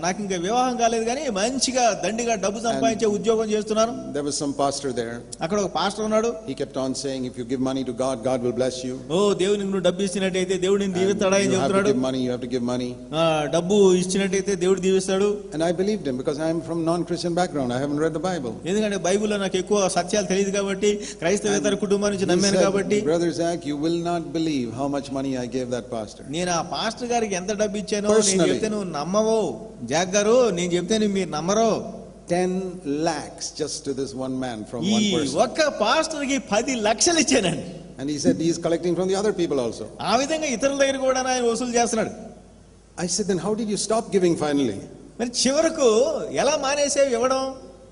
నాకు ఇంకా వివాహం కాలేదు కానీ మంచిగా దండిగా డబ్బు సంపాదించే ఉద్యోగం చేస్తున్నాను. There was some pastor there. అక్కడ ఒక పాస్టర్ ఉన్నాడు. He kept on saying, if you give money to God, God will bless you. దేవునికి నువ్వు డబ్బు ఇచ్చినట్టయితే దేవుడు నిన్ను దీవిస్తాడు అని చెప్తున్నాడు. You have to give money. డబ్బు ఇచ్చినట్టయితే దేవుడు దీవిస్తాడు. And I believed him because I am from non-Christian background. I haven't read the Bible. ఎందుకంటే బైబిల్లో నాకు ఎక్కువ సత్యాలు తెలియదు కాబట్టి క్రైస్తవేతర కుటుంబం నుంచి నమ్మాను కాబట్టి. Brother Zach, you will not believe how much money I gave that pastor. నేను ఆ పాస్టర్ గారికి ఎంత డబ్బు ఇచ్చానో నేను చెప్తే నువ్వు నమ్మవు. జాక్ గారు, నేను చెప్తే మీరు నమ్మరు. 10 lakhs just to this one man from ఈ one person. ఒక్క పాస్టర్ కి 10 లక్షలు ఇచ్చానండి. And he said he is collecting from the other people also. ఆ విధంగా ఇతరుల దగ్గర కూడా ఆయన వసూలు చేస్తున్నాడు. I said, then how did you stop giving finally? మరి చివరకు ఎలా మానేసేవి ఇవ్వడం?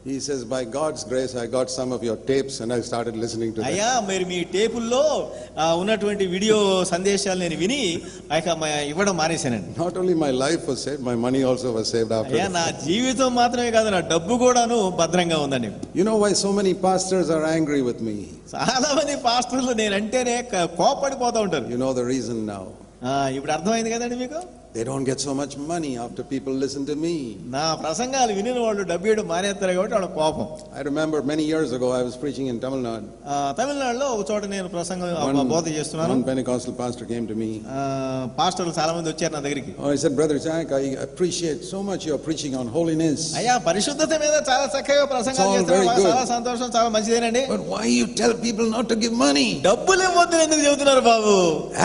He says, by God's grace, I got some of your tapes and I started listening to them. అయ్యా మరి మీ టేపుల్లో ఉన్నటువంటి వీడియో సందేశాలు నేను విని ఇవ్వడం మానేశానండి. Not only my life was saved, my money also was saved after. అయ్యా నా జీవితం మాత్రమే కాదు, నా డబ్బు కూడాను భద్రంగా ఉందండి. You know why so many pastors are angry with me? చాలా మంది పాస్టర్లు నేనంటేనే కోపడిపోతూ ఉంటారు. You know the reason now. ఇప్పుడు అర్థమైంది కదండి మీకు. They don't get so much money after people listen to me. నా ప్రసంగాలు వినిన వాళ్ళు డబ్బు ఇవ్వడం మానేస్తారు కాబట్టి వాళ్ళ కోపం. I remember many years ago I was preaching in Tamil Nadu. తమిళనాడులో ఒక చోట నేను బోధ చేస్తున్నాను. One Pentecostal pastor came to me. పాస్టర్లు చాలా మంది వచ్చారు నా దగ్గరికి. I said, Brother Jack, I appreciate so much your preaching on holiness. అయ్యా పరిశుద్ధత మీద చాలా చక్కగా ప్రసంగాలు చేస్తున్నారు, చాలా సంతోషం, చాలా మంచిదేనండి. But why you tell people not to give money? డబ్బులు ఇవ్వద్దు ఎందుకు చెబుతున్నారు బాబు?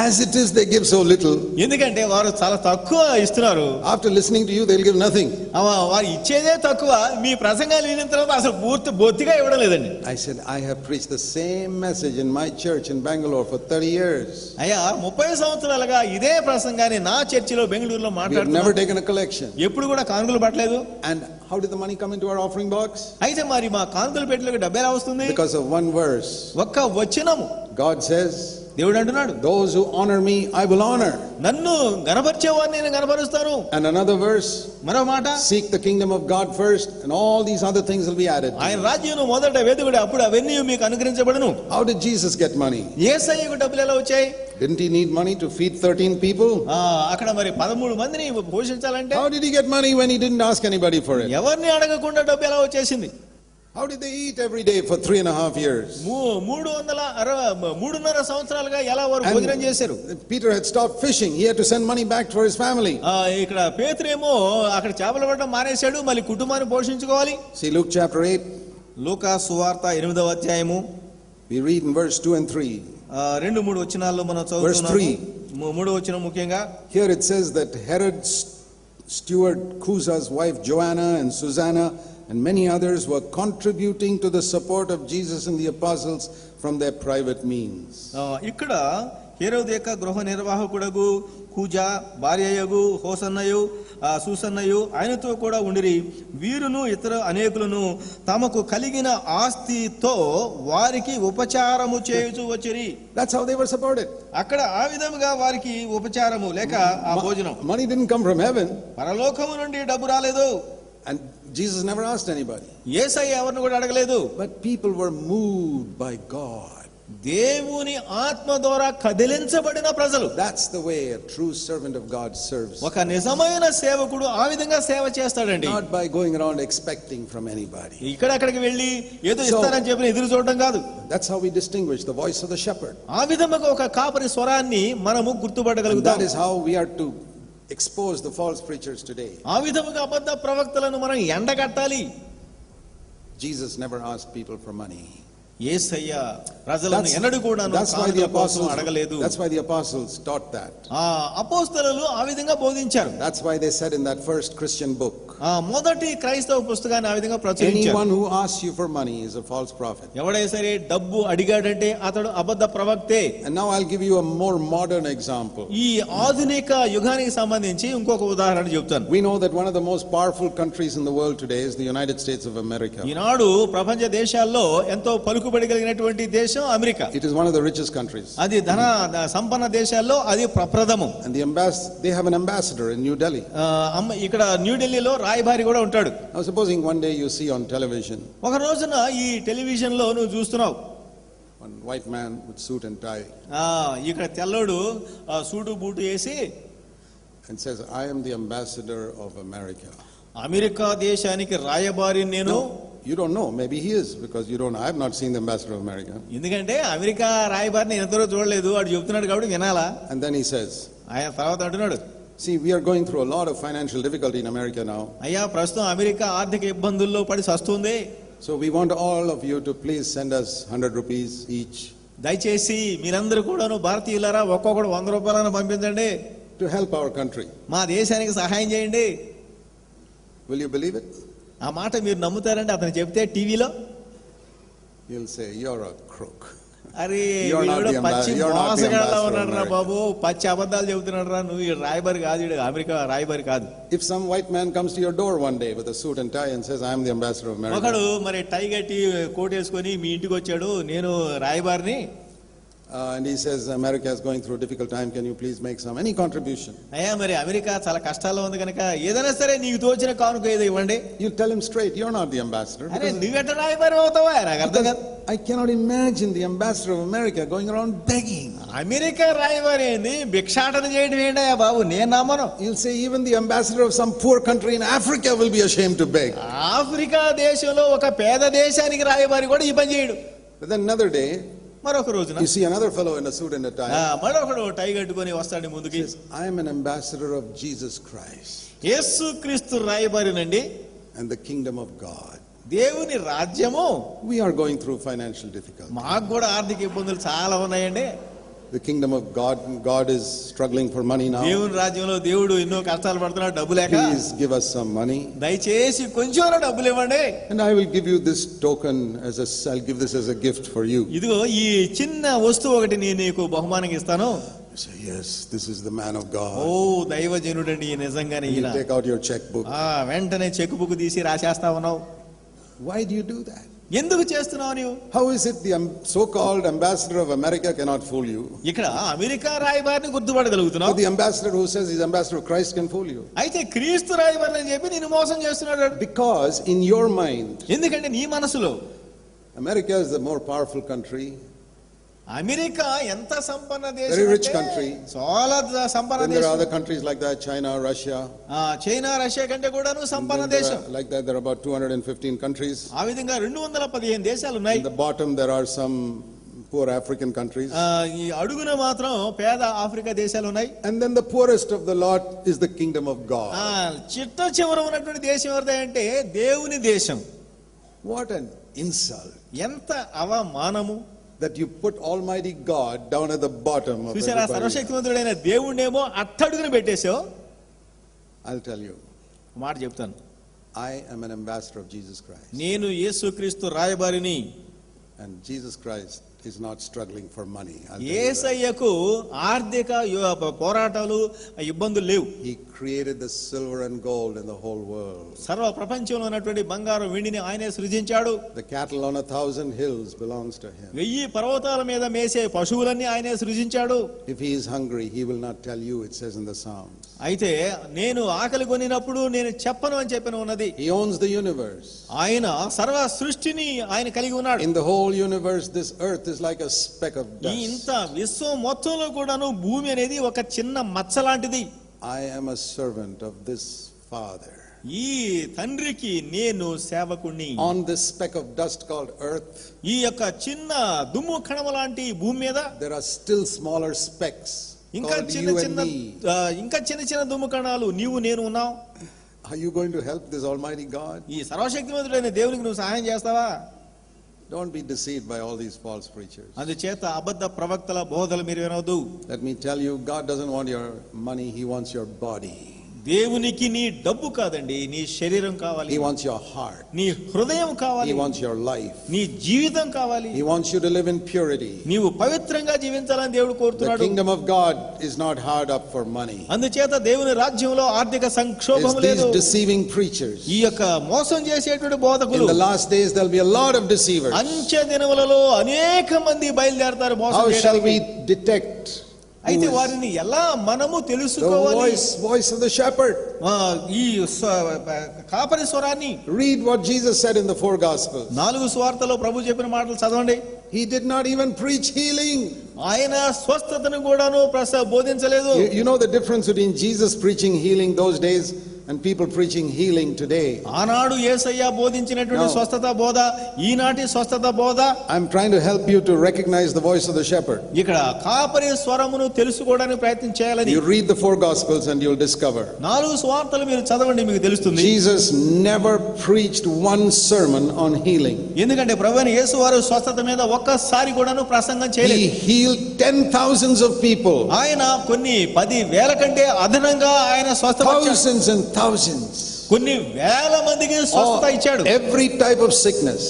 As it is they give so little. ఎందుకంటే వారు చాలా తక్కువ ఇస్తున్నారు. After listening to you they'll give nothing. వారు ఇచ్చేదే తక్కువ, మీ ప్రసంగాలు వినిన తర్వాత అసలు బొత్తిగా ఇవ్వడం లేదండి. I said, I have preached the same message in my church in Bangalore for 30 years. అయ్యా 30 సంవత్సరాలుగా ఇదే ప్రసంగాన్ని నా చర్చిలో బెంగళూరులో మాట్లాడుతున్నాను. Never taken a collection. ఎప్పుడు కూడా కానుకలు పట్టలేదు. And how did the money come into our offering box? అయితే మరి మా కానుకల పెట్టెలోకి డబ్బు ఎలా వస్తుంది? Because of one verse. ఒక్క వచనము. God says, దేవుడు అంటున్నాడు, those who honor me I will honor. నన్ను గణపరిచేవారిని నేను గణపరుస్తాను. And another verse, మరో మాట, seek the kingdom of God first and all these other things will be added. ఆయన రాజ్యమును మొదట వెతుకుడి, అప్పుడు అవన్నీ మీకు అనుగ్రహించబడును. How did Jesus get money? యేసయ్యకు డబ్బులు ఎలా వచ్చాయి? Didn't he need money to feed 13 people? అక్కడ మరి 13 మందిని పోషించాలంటే how did he get money when he didn't ask anybody for it? ఎవరిని అడగకుండా డబ్బు ఎలా వచ్చేసింది? How did they eat every day for 3.5 years? 3.5 సంవత్సరాలుగా ఎలా వారు భోజనం చేశారు? Peter had stopped fishing. He had to send money back for his family. ఇక్కడ పేతురేమో అక్కడ చేపలు పట్టడం మానేశాడు, మళ్ళీ కుటుంబాన్ని పోషించుకోవాలి. See Luke chapter 8. లూకా సువార్త 8వ అధ్యాయము. We read in verse 2 and 3. 2-3 వచనాల్లో మనం చదువుతున్నాము. 3వ వచనం ముఖ్యంగా. Here it says that Herod's steward Chuza's wife Joanna and Susanna and many others were contributing to the support of Jesus and the apostles from their private means. ఇక్కడ హేరోదు యొక్క గృహ నిర్వాహకుడగు కూజా, భార్యయగు హోసన్నయు, సూసన్నయు ఆయనతో కూడా ఉండిరి. వీరును ఇతర అనేకులను తమకు కలిగిన ఆస్తితో వారికి ఉపచారము చేయుచు వచ్చిరి. That's how they were supported. అక్కడ ఆ విధముగా వారికి ఉపచారము లేక ఆ భోజనం. Money didn't come from heaven. పరలోకము నుండి డబ్బు రాలేదు. And Jesus never asked anybody. యేసయ్య ఎవరిని కూడా అడగలేదు. But people were moved by God. దేవుని ఆత్మ ద్వారా కదిలించబడిన ప్రజలు. That's the way a true servant of God serves. ఒక నిజమైన సేవకుడు ఆ విధంగా సేవ చేస్తాడండి. Not by going around expecting from anybody. ఇక్కడికి వెళ్ళి ఏదో ఇస్తారని చెప్పి ఎదురు చూడడం కాదు. That's how we distinguish the voice of the shepherd. ఆ విధంగా ఒక కాపరి స్వరాన్ని మనము గుర్తుపట్టగలుగుతాం. That is how we are to expose the false preachers today. ఆ విధంగా అబద్ధ ప్రవక్తలను మనం ఎండగట్టాలి. Jesus never asked people for money. యేసయ్య ప్రజలను ఎన్నడూ కూడా అడగలేదు. That's why the apostles taught that. అపోస్తలులు ఆ విధంగా బోధించారు. That's why they said in that first Christian book, మొదటి క్రైస్తవ పుస్తకాన్ని ఆ విధంగా ప్రచురించారు. anyone who asks you for money is a false prophet. ఎవడైనా సరే డబ్బు అడిగాడంటే అతడు అబద్ధ ప్రవక్తే. And now I'll give you a more modern example. ఈ ఆధునిక యుగానికి సంబంధించి ఇంకొక ఉదాహరణ చెప్తాను. We know that one of the most powerful countries in the world today is the United States of America. ఈనాడు ప్రపంచ దేశాల్లో ఎంతో పలుకుబడి కలిగినటువంటి దేశం America. It is one of the richest countries. అది ధన సంపన్న దేశాల్లో అది ప్రప్రథమం. And they have an ambassador in New Delhi. ఇక్కడ న్యూఢిల్లీలో రాయబారి కూడా ఉంటాడు. Now supposing one day you see on television ఒక రోజున ఈ టెలివిజన్ లో నువ్వు చూస్తున్నావు one white man with suit and tie ఇక్కడ తెల్లోడు సూటు బూటు వేసి and says I am the ambassador of America. America దేశానికి రాయబారి నేను. You don't know, maybe he is, because you don't know. I have not seen the ambassador of America. ఎందుకంటే America రాయబారిని ఎంతరో చూడలేదు, వాడు చెప్తున్నాడు కాబట్టి వినాలా. And then he says, ఆయన తర్వాత అంటున్నాడు, see, we are going through a lot of financial difficulty in America now. అయ్యా ప్రస్తుతం అమెరికా ఆర్థిక ఇబ్బందుల్లో పడి సస్తుంది. So we want all of you to please send us 100 rupees each. దయచేసి మీరందరూ కూడాను భారతీయులారా ఒక్కొక్కడు 100 రూపాయలను పంపించండి. To help our country. మా దేశానికి సహాయం చేయండి. Will you believe it? ఆ మాట మీరు నమ్ముతారండి అతను చెప్తే టీవీలో? You'll say, you're a crook. అరే You're not వీడు the పచ్చి ambassador- you're not the మోసగాళ్ళ ambassador of ఉన్నాడు రా America. బాబు, పచ్చి అబద్ధాలు చెబుతున్నాడు రా, నువ్వు ఈ రాయబారి కాదు, ఈడు అమెరికా రాయబారి కాదు. If some white man comes to your door one day with a suit and tie and says, I am the ambassador of ఒకడు America, మరి టై కట్టి కోట్ వేసుకొని మీ ఇంటికి వచ్చాడు, నేను రాయబారిని, and he says, America is going through a difficult time, can you please make any contribution? అయ్యా మరి America చాలా కష్టాల్లో ఉంది కనుక ఏదైనా సరే నీకు తోచిన కానుక ఏదో ఇవ్వండి. You tell him straight, you're not the ambassador. అరే Because నువ్వెట్ట రాయబారి అవుతావా, నాకు అర్థం కాదు. I cannot imagine the ambassador of America going around begging. America రాయబారి ఏంది, భిక్షాటన చేయడం ఏంటయ్యా బాబు, నేను నమ్మను. You'll say even the ambassador of some poor country in Africa will be ashamed to beg. Africa దేశంలో ఒక పేద దేశానికి రాయబారి కూడా ఈ పని చేయడు. But then another day, మరొక రోజున you see another fellow in a suit and a tie. మరొకడు టై కట్టుకొని వస్తాడు ముందుకి. He says, I am an ambassador of Jesus Christ యేసు క్రీస్తు రాయబారినండి, and the kingdom of God. దేవుని రాజ్యము. We are going through financial difficulty. మాకు కూడా ఆర్థిక ఇబ్బందులు చాలా ఉన్నాయండి. The kingdom of God, God is struggling for money now. దేవుని రాజ్యంలో దేవుడు ఎన్నో కష్టాలు పడుతున్నాడు డబ్బు లేక. Please give us some money. దయచేసి కొంచెం డబ్బులు ఇవ్వండి. And I will give you this token I'll give this as a gift for you. ఇదిగో ఈ చిన్న వస్తువు ఒకటి నేను నీకు బహుమానంగా ఇస్తాను. You say, yes, this is the man of God. ఓ దైవజనుడండి నిజంగానే You ఈయన. take out your checkbook. వెంటనే చెక్ బుక్ తీసి రాసేస్తా ఉన్నావు. Why do you do that? ఎందుకు చేస్తున్నావు నీవు? How is it the so-called ambassador of America cannot fool you? ఇక్కడ America రాయబారిని గుర్తుపడగలుగుతున్నావు. But the ambassador who says he's ambassador of Christ can fool you. అయితే క్రీస్తు రాయబారిని అని చెప్పి నేను మోసం చేస్తున్నాడు. Because in your mind, ఎందుకంటే నీ మనసులో America is the more powerful country, America ఎంత సంపన్న దేశం, very rich country. చాలా సంపన్న Then there are దేశం. other countries like that, China, Russia. China Russia కంటే కూడాను సంపన్న Then there దేశం. are- like that, there are about 215 countries. ఆ విధంగా 215 దేశాలు ఉన్నాయి. In the bottom, there are some poor African countries. ఈ అడుగున మాత్రం పేద ఆఫ్రికా దేశాలు ఉన్నాయి. And then the poorest of the lot is the kingdom of God. చిట్ట చివర ఉన్నటువంటి దేశం ఎవరిదంటే దేవుని దేశం. What an insult ఎంత అవమానము. that you put Almighty God down at the bottom of చూసారా, everybody. సర్వశక్తిమంతుడైన దేవుణ్ణేమో అట్టడుగున పెట్టేశావు. I'll tell you, మాట చెప్తాను, I am an ambassador of Jesus Christ. నేను యేసుక్రీస్తు రాయబారిని. And Jesus Christ is not struggling for money. I'll tell you that. యేసయ్యకు ఆర్థిక పోరాటాలు ఇబ్బందులు లేవు. He created the silver and gold in the whole world. సర్వ ప్రపంచంలో ఉన్నటువంటి బంగారం వెండిని ఆయనే సృజించాడు. The cattle on 1,000 hills belongs to him. 1000 పర్వతాల మీద మేసే పశువులన్నీ ఆయనే సృజించాడు. If he is hungry, he will not tell you, it says in the Psalms. అయితే నేను ఆకలి కొనినప్పుడు నేను చెప్పను అని చెప్పిన ఉన్నది. He owns the universe. ఆయన సర్వ సృష్టిని ఆయన కలిగి ఉన్నాడు. In the whole universe, this earth is like a speck of ఈ dust. ఇంత విశ్వం మొత్తంలో కూడాను భూమి అనేది ఒక చిన్న మచ్చ లాంటిది. I am a servant of this Father. ఈ తండ్రికి నేను సేవకుణ్ణి. On this speck of dust called earth, ఈ యొక్క చిన్న దుమ్ము కణము లాంటి భూమి మీద there are still smaller specks ఇంకా called చిన్న you చిన్న and me. ఇంకా చిన్న చిన్న దుమ్ము కణాలు నీవు నేను ఉన్నాం. Are you going to help this Almighty God? ఈ సర్వశక్తిమంతుడైన దేవునికి నువ్వు సహాయం చేస్తావా? Don't be deceived by all these false preachers. అందుచేత అబద్ధ ప్రవక్తల బోధలు మీరు వినవద్దు. Let me tell you, God doesn't want your money, He wants your body. దేవునికి నీ డబ్బు కాదండి, నీ శరీరం కావాలి. He wants your heart. నీ హృదయం కావాలి. He wants your life. నీ జీవితం కావాలి. He wants you to live in purity. నీవు పవిత్రంగా జీవించాలని దేవుడు The కోరుతున్నాడు. kingdom of God is not hard up for money. అందుచేత దేవుని రాజ్యంలో ఆర్థిక సంక్షోభం It's లేదు. these deceiving preachers. ఈ యొక్క మోసం చేసేటువంటి In బోధకులు the last days, there'll be a lot of deceivers. అంచె దినములలో అనేక మంది బయలుదేరతారు మోసం How shall చేయడానికి. we detect అయితే who is వారిని ఎలా మనము the తెలుసుకోవాలి? voice of the shepherd? ఈ కాపరి స్వరాన్ని Read what Jesus said in the 4 Gospels. 4 సువార్తలో ప్రభు చెప్పిన మాటలు చదవండి. He did not even preach healing. ఆయన స్వస్థతను కూడాను బోధించలేదు. You know the difference between Jesus preaching healing those days and people preaching healing today. ఆనాడు యేసయ్య బోధించినటువంటి No. స్వస్థత బోధ, ఈనాటి స్వస్థత బోధ. I'm trying to help you to recognize the voice of the shepherd. ఇక్కడ కాపరి స్వరమును తెలుసుకోవడానికి ప్రయత్నం చేయాలని. You read the 4 Gospels and you'll discover 4 సువార్తలు మీరు చదవండి, మీకు తెలుస్తుంది. Jesus never preached one sermon on healing. ఎందుకంటే ప్రభువైన యేసు వారు స్వస్థత మీద ఒక్కసారి కూడాను ప్రసంగం He చేయలేదు. healed 10,000s of people. ఆయన కొన్ని 10,000 కంటే అదనంగా ఆయన స్వస్థపరిచాడు. Thousands and thousands. కొన్ని వేల మందికి స్వస్థత ఇచ్చాడు. Every type of sickness.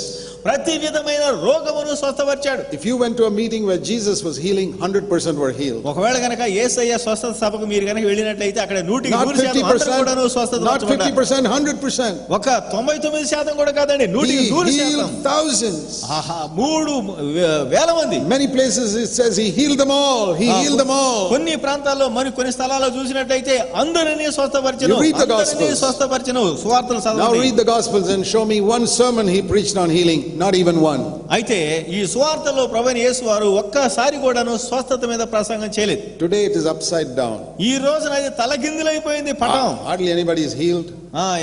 ప్రతి విధమైన రోగమును స్వస్థపరిచాడు. If you went to a meeting where Jesus was healing, 100% were healed. ఒకవేళ గనక యేసయ్య స్వస్థత సభకు మీరు గనక వెళ్ళినట్లయితే అక్కడ 100% అందరూ స్వస్థత not 50%, 100%. ఒక 99% కూడా కాదండి, 100%. He healed thousands. ఆహా, 3,000 మంది. Many places it says he healed them all. He healed them all. కొన్ని ప్రాంతాల్లో కొన్ని స్థలాల్లో చూసినట్లయితే అందరినీ స్వస్థపరిచెను, అందరినీ స్వస్థపరిచెను. సువార్తలు చదవండి. Now read the Gospels and show me one sermon he preached on healing. Not even one. అయితే ఈ సువార్తలో ప్రభువైన యేసు వారు ఒక్కసారి కూడాను స్వస్థత మీద ప్రసంగం చేయలేదు. Today it is upside down. ఈ రోజున ఇది తలకిందులైపోయింది పటం. Hardly anybody is healed.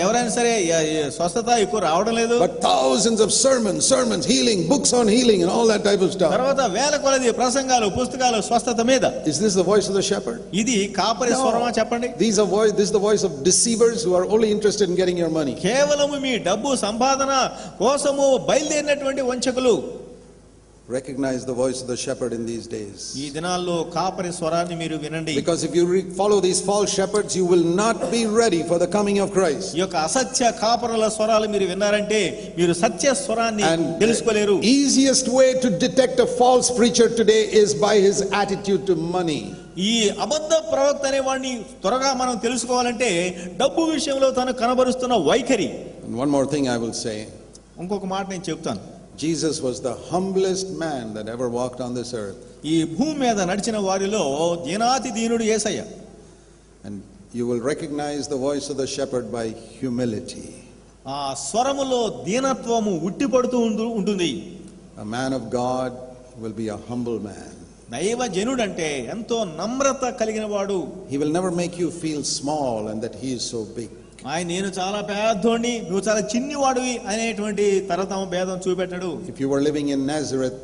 ఎవరైనా సరే స్వస్థత ఎక్కువ రావడం లేదు. But thousands of sermons, healing, books on healing and all that type of stuff. తర్వాత వేల కొలది ప్రసంగాలు, పుస్తకాలు స్వస్థత మీద. Is this the voice of the shepherd? ఇది కాపరి స్వరమా చెప్పండి? This is the voice of deceivers who are only interested in getting your money. కేవలం మీ డబ్బు సంపాదన కోసము బయలుదేరినటువంటి వంచకులు. Recognize the voice of the shepherd in these days. ఈ దినాల్లో కాపరి స్వరాన్ని మీరు వినండి. Because if you follow these false shepherds, you will not be ready for the coming of Christ. ఈ యొక్క అసత్య కాపరుల స్వరాలు మీరు విన్నారంటే మీరు సత్య స్వరాన్ని తెలుసుకోలేరు. Easiest way to detect a false preacher today is by his attitude to money. ఈ అబద్ధ ప్రవక్త అనే వాడిని త్వరగా మనం తెలుసుకోవాలంటే డబ్బు విషయంలో తను కనబరుస్తున్న వైఖరి. And one more thing I will say. ఇంకొక మాట నేను చెప్తాను. Jesus was the humblest man that ever walked on this earth. ఈ భూమి మీద నడిచిన వారిలో దీనాతి దీనుడు యేసయ్య. And you will recognize the voice of the shepherd by humility. ఆ స్వరములో దీనత్వము ఉట్టిపడుతూ ఉంటుంది. A man of God will be a humble man. దైవ జనుడంటే ఎంతో నమ్రత కలిగిన వాడు. He will never make you feel small and that he is so big. నేను చాలా పెద్దోడిని, నువ్వు చాలా చిన్నవాడివి అనేటువంటి తరతమ భేదం చూపెట్టాడు. If you were living in Nazareth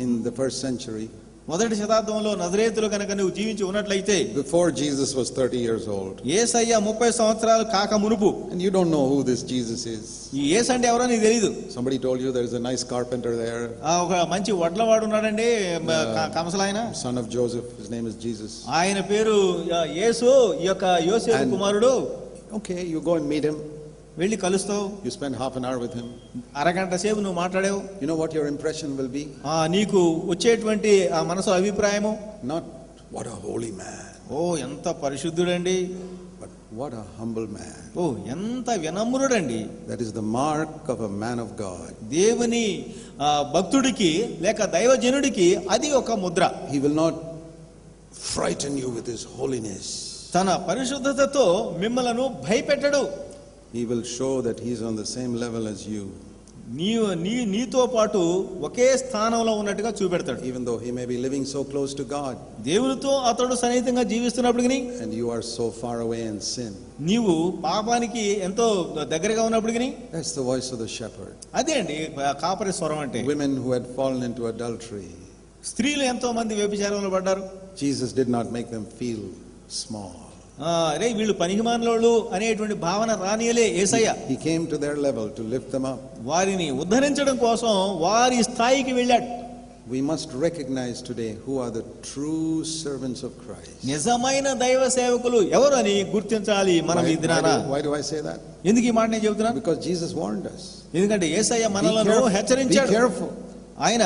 in the first century, మొదటి శతాబ్దంలో నజరేతులో కనుక నువ్వు జీవించి ఉన్నట్లయితే, before Jesus was 30 years old, యేసయ్య 30 సంవత్సరాలు కాక మునుపు, and you don't know who this Jesus is. ఈ యేసు అంటే ఎవరో నీకు తెలియదు. Somebody told you there is a nice carpenter there. ఒక మంచి వడ్లవాడు ఉన్నాడండి, కంసలాయన, son of Joseph, his name is Jesus. ఆయన పేరు యేసు, ఈ యొక్క యోసేపు కుమారుడు. Okay, you go and meet him. వెళ్ళి కలుస్తావు. You spend half an hour with him. అరగంట సేపు నువ్వు మాట్లాడావు. You know what your impression will be? నీకు వచ్చేటువంటి ఆ మనసు అభిప్రాయము, not what a holy man. ఎంత పరిశుద్ధుడండి, but what a humble man. ఎంత వినమ్రుడండి. That is the mark of a man of God. దేవుని భక్తుడికి లేక దైవజనుడికి అది ఒక Mudra. He will not frighten you with his holiness. తన పరిశుద్ధతతో మిమ్మలను భయపెట్టడు. He will show that he is on the same level as you. నీతో పాటు ఒకే స్థానంలో ఉన్నట్టుగా చూపెడతాడు. Even though he may be living so close to God, దేవునితో అతడు సన్నిహితంగా జీవిస్తున్నప్పటికీ, and you are so far away in sin, నీవు పాపానికి ఎంతో దగ్గరగా ఉన్నప్పటికీ, that's the voice of the shepherd. అదే అండి కాపరి స్వరం అంటే. Women who had fallen into adultery, స్త్రీలు ఎంతో మంది వ్యభిచారంలో పడ్డారు. Jesus did not make them feel small. అరే వీళ్ళు పనికిమాలినోళ్ళు అనేటువంటి భావన రానియలే యేసయ్య. He came to their level to lift them up. వారిని ఉద్ధరించడం కోసం వారి స్థాయికి వెళ్ళాడు. We must recognize today who are the true servants of Christ. నిజమైన దైవ సేవకులు ఎవరు అని గుర్తించాలి మనం ఈ దినాన. Why do I say that? ఎందుకు ఈ మాట నేను చెబుతున్నాను? Because Jesus warned us. ఎందుకంటే యేసయ్య మనలను హెచ్చరించాడు. Be careful. ఆయన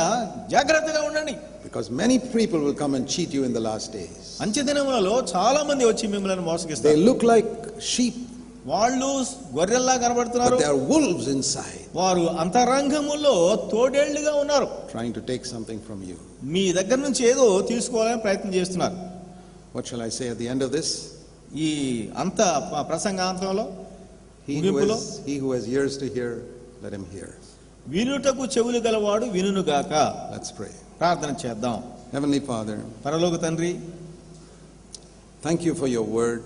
జాగ్రత్తగా ఉండండి. Because many people will come and cheat you in the last days. అంత్య దినములలో చాలా మంది వచ్చి మిమ్మల్ని మోసగిస్తారు. They look like sheep. వాళ్ళు గొర్రెల్లా కనబడుతున్నారు. But they are wolves inside. వారు అంతరంగములో తోడేళ్లుగా ఉన్నారు. Trying to take something from you. మీ దగ్గర నుంచి ఏదో తీసుకోవాలని ప్రయత్నం చేస్తున్నారు. What shall I say at the end of this? ఈ అంత ప్రసంగాంతంలో, he who has ears to hear, let him hear. వినుటకు చెవులు గలవాడు వినుగాక. Let's pray. ప్రార్థన చేద్దాం. Heavenly Father, పరలోక తండ్రి, thank you for your word.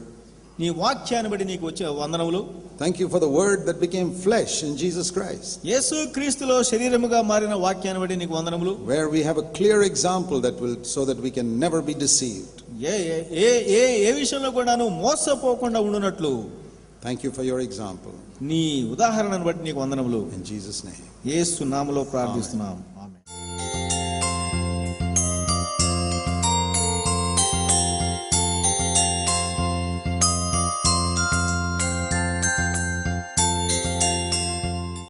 నీ వాక్యాన్ని బట్టి నీకు వచ్చే వందనములు. Thank you for the word that became flesh in Jesus Christ. యేసు క్రీస్తులో శరీరముగా మారిన వాక్యాన్ని బట్టి నీకు వందనములు. Where we have a clear example so that we can never be deceived. ఏ విషయంలో కూడాను మోసపోకుండా ఉండునట్లు. Thank you for your example. నీ ఉదాహరణను బట్టి నీకు వందనములు. In Jesus' name. యేసు నామములో ప్రార్థిస్తున్నాం.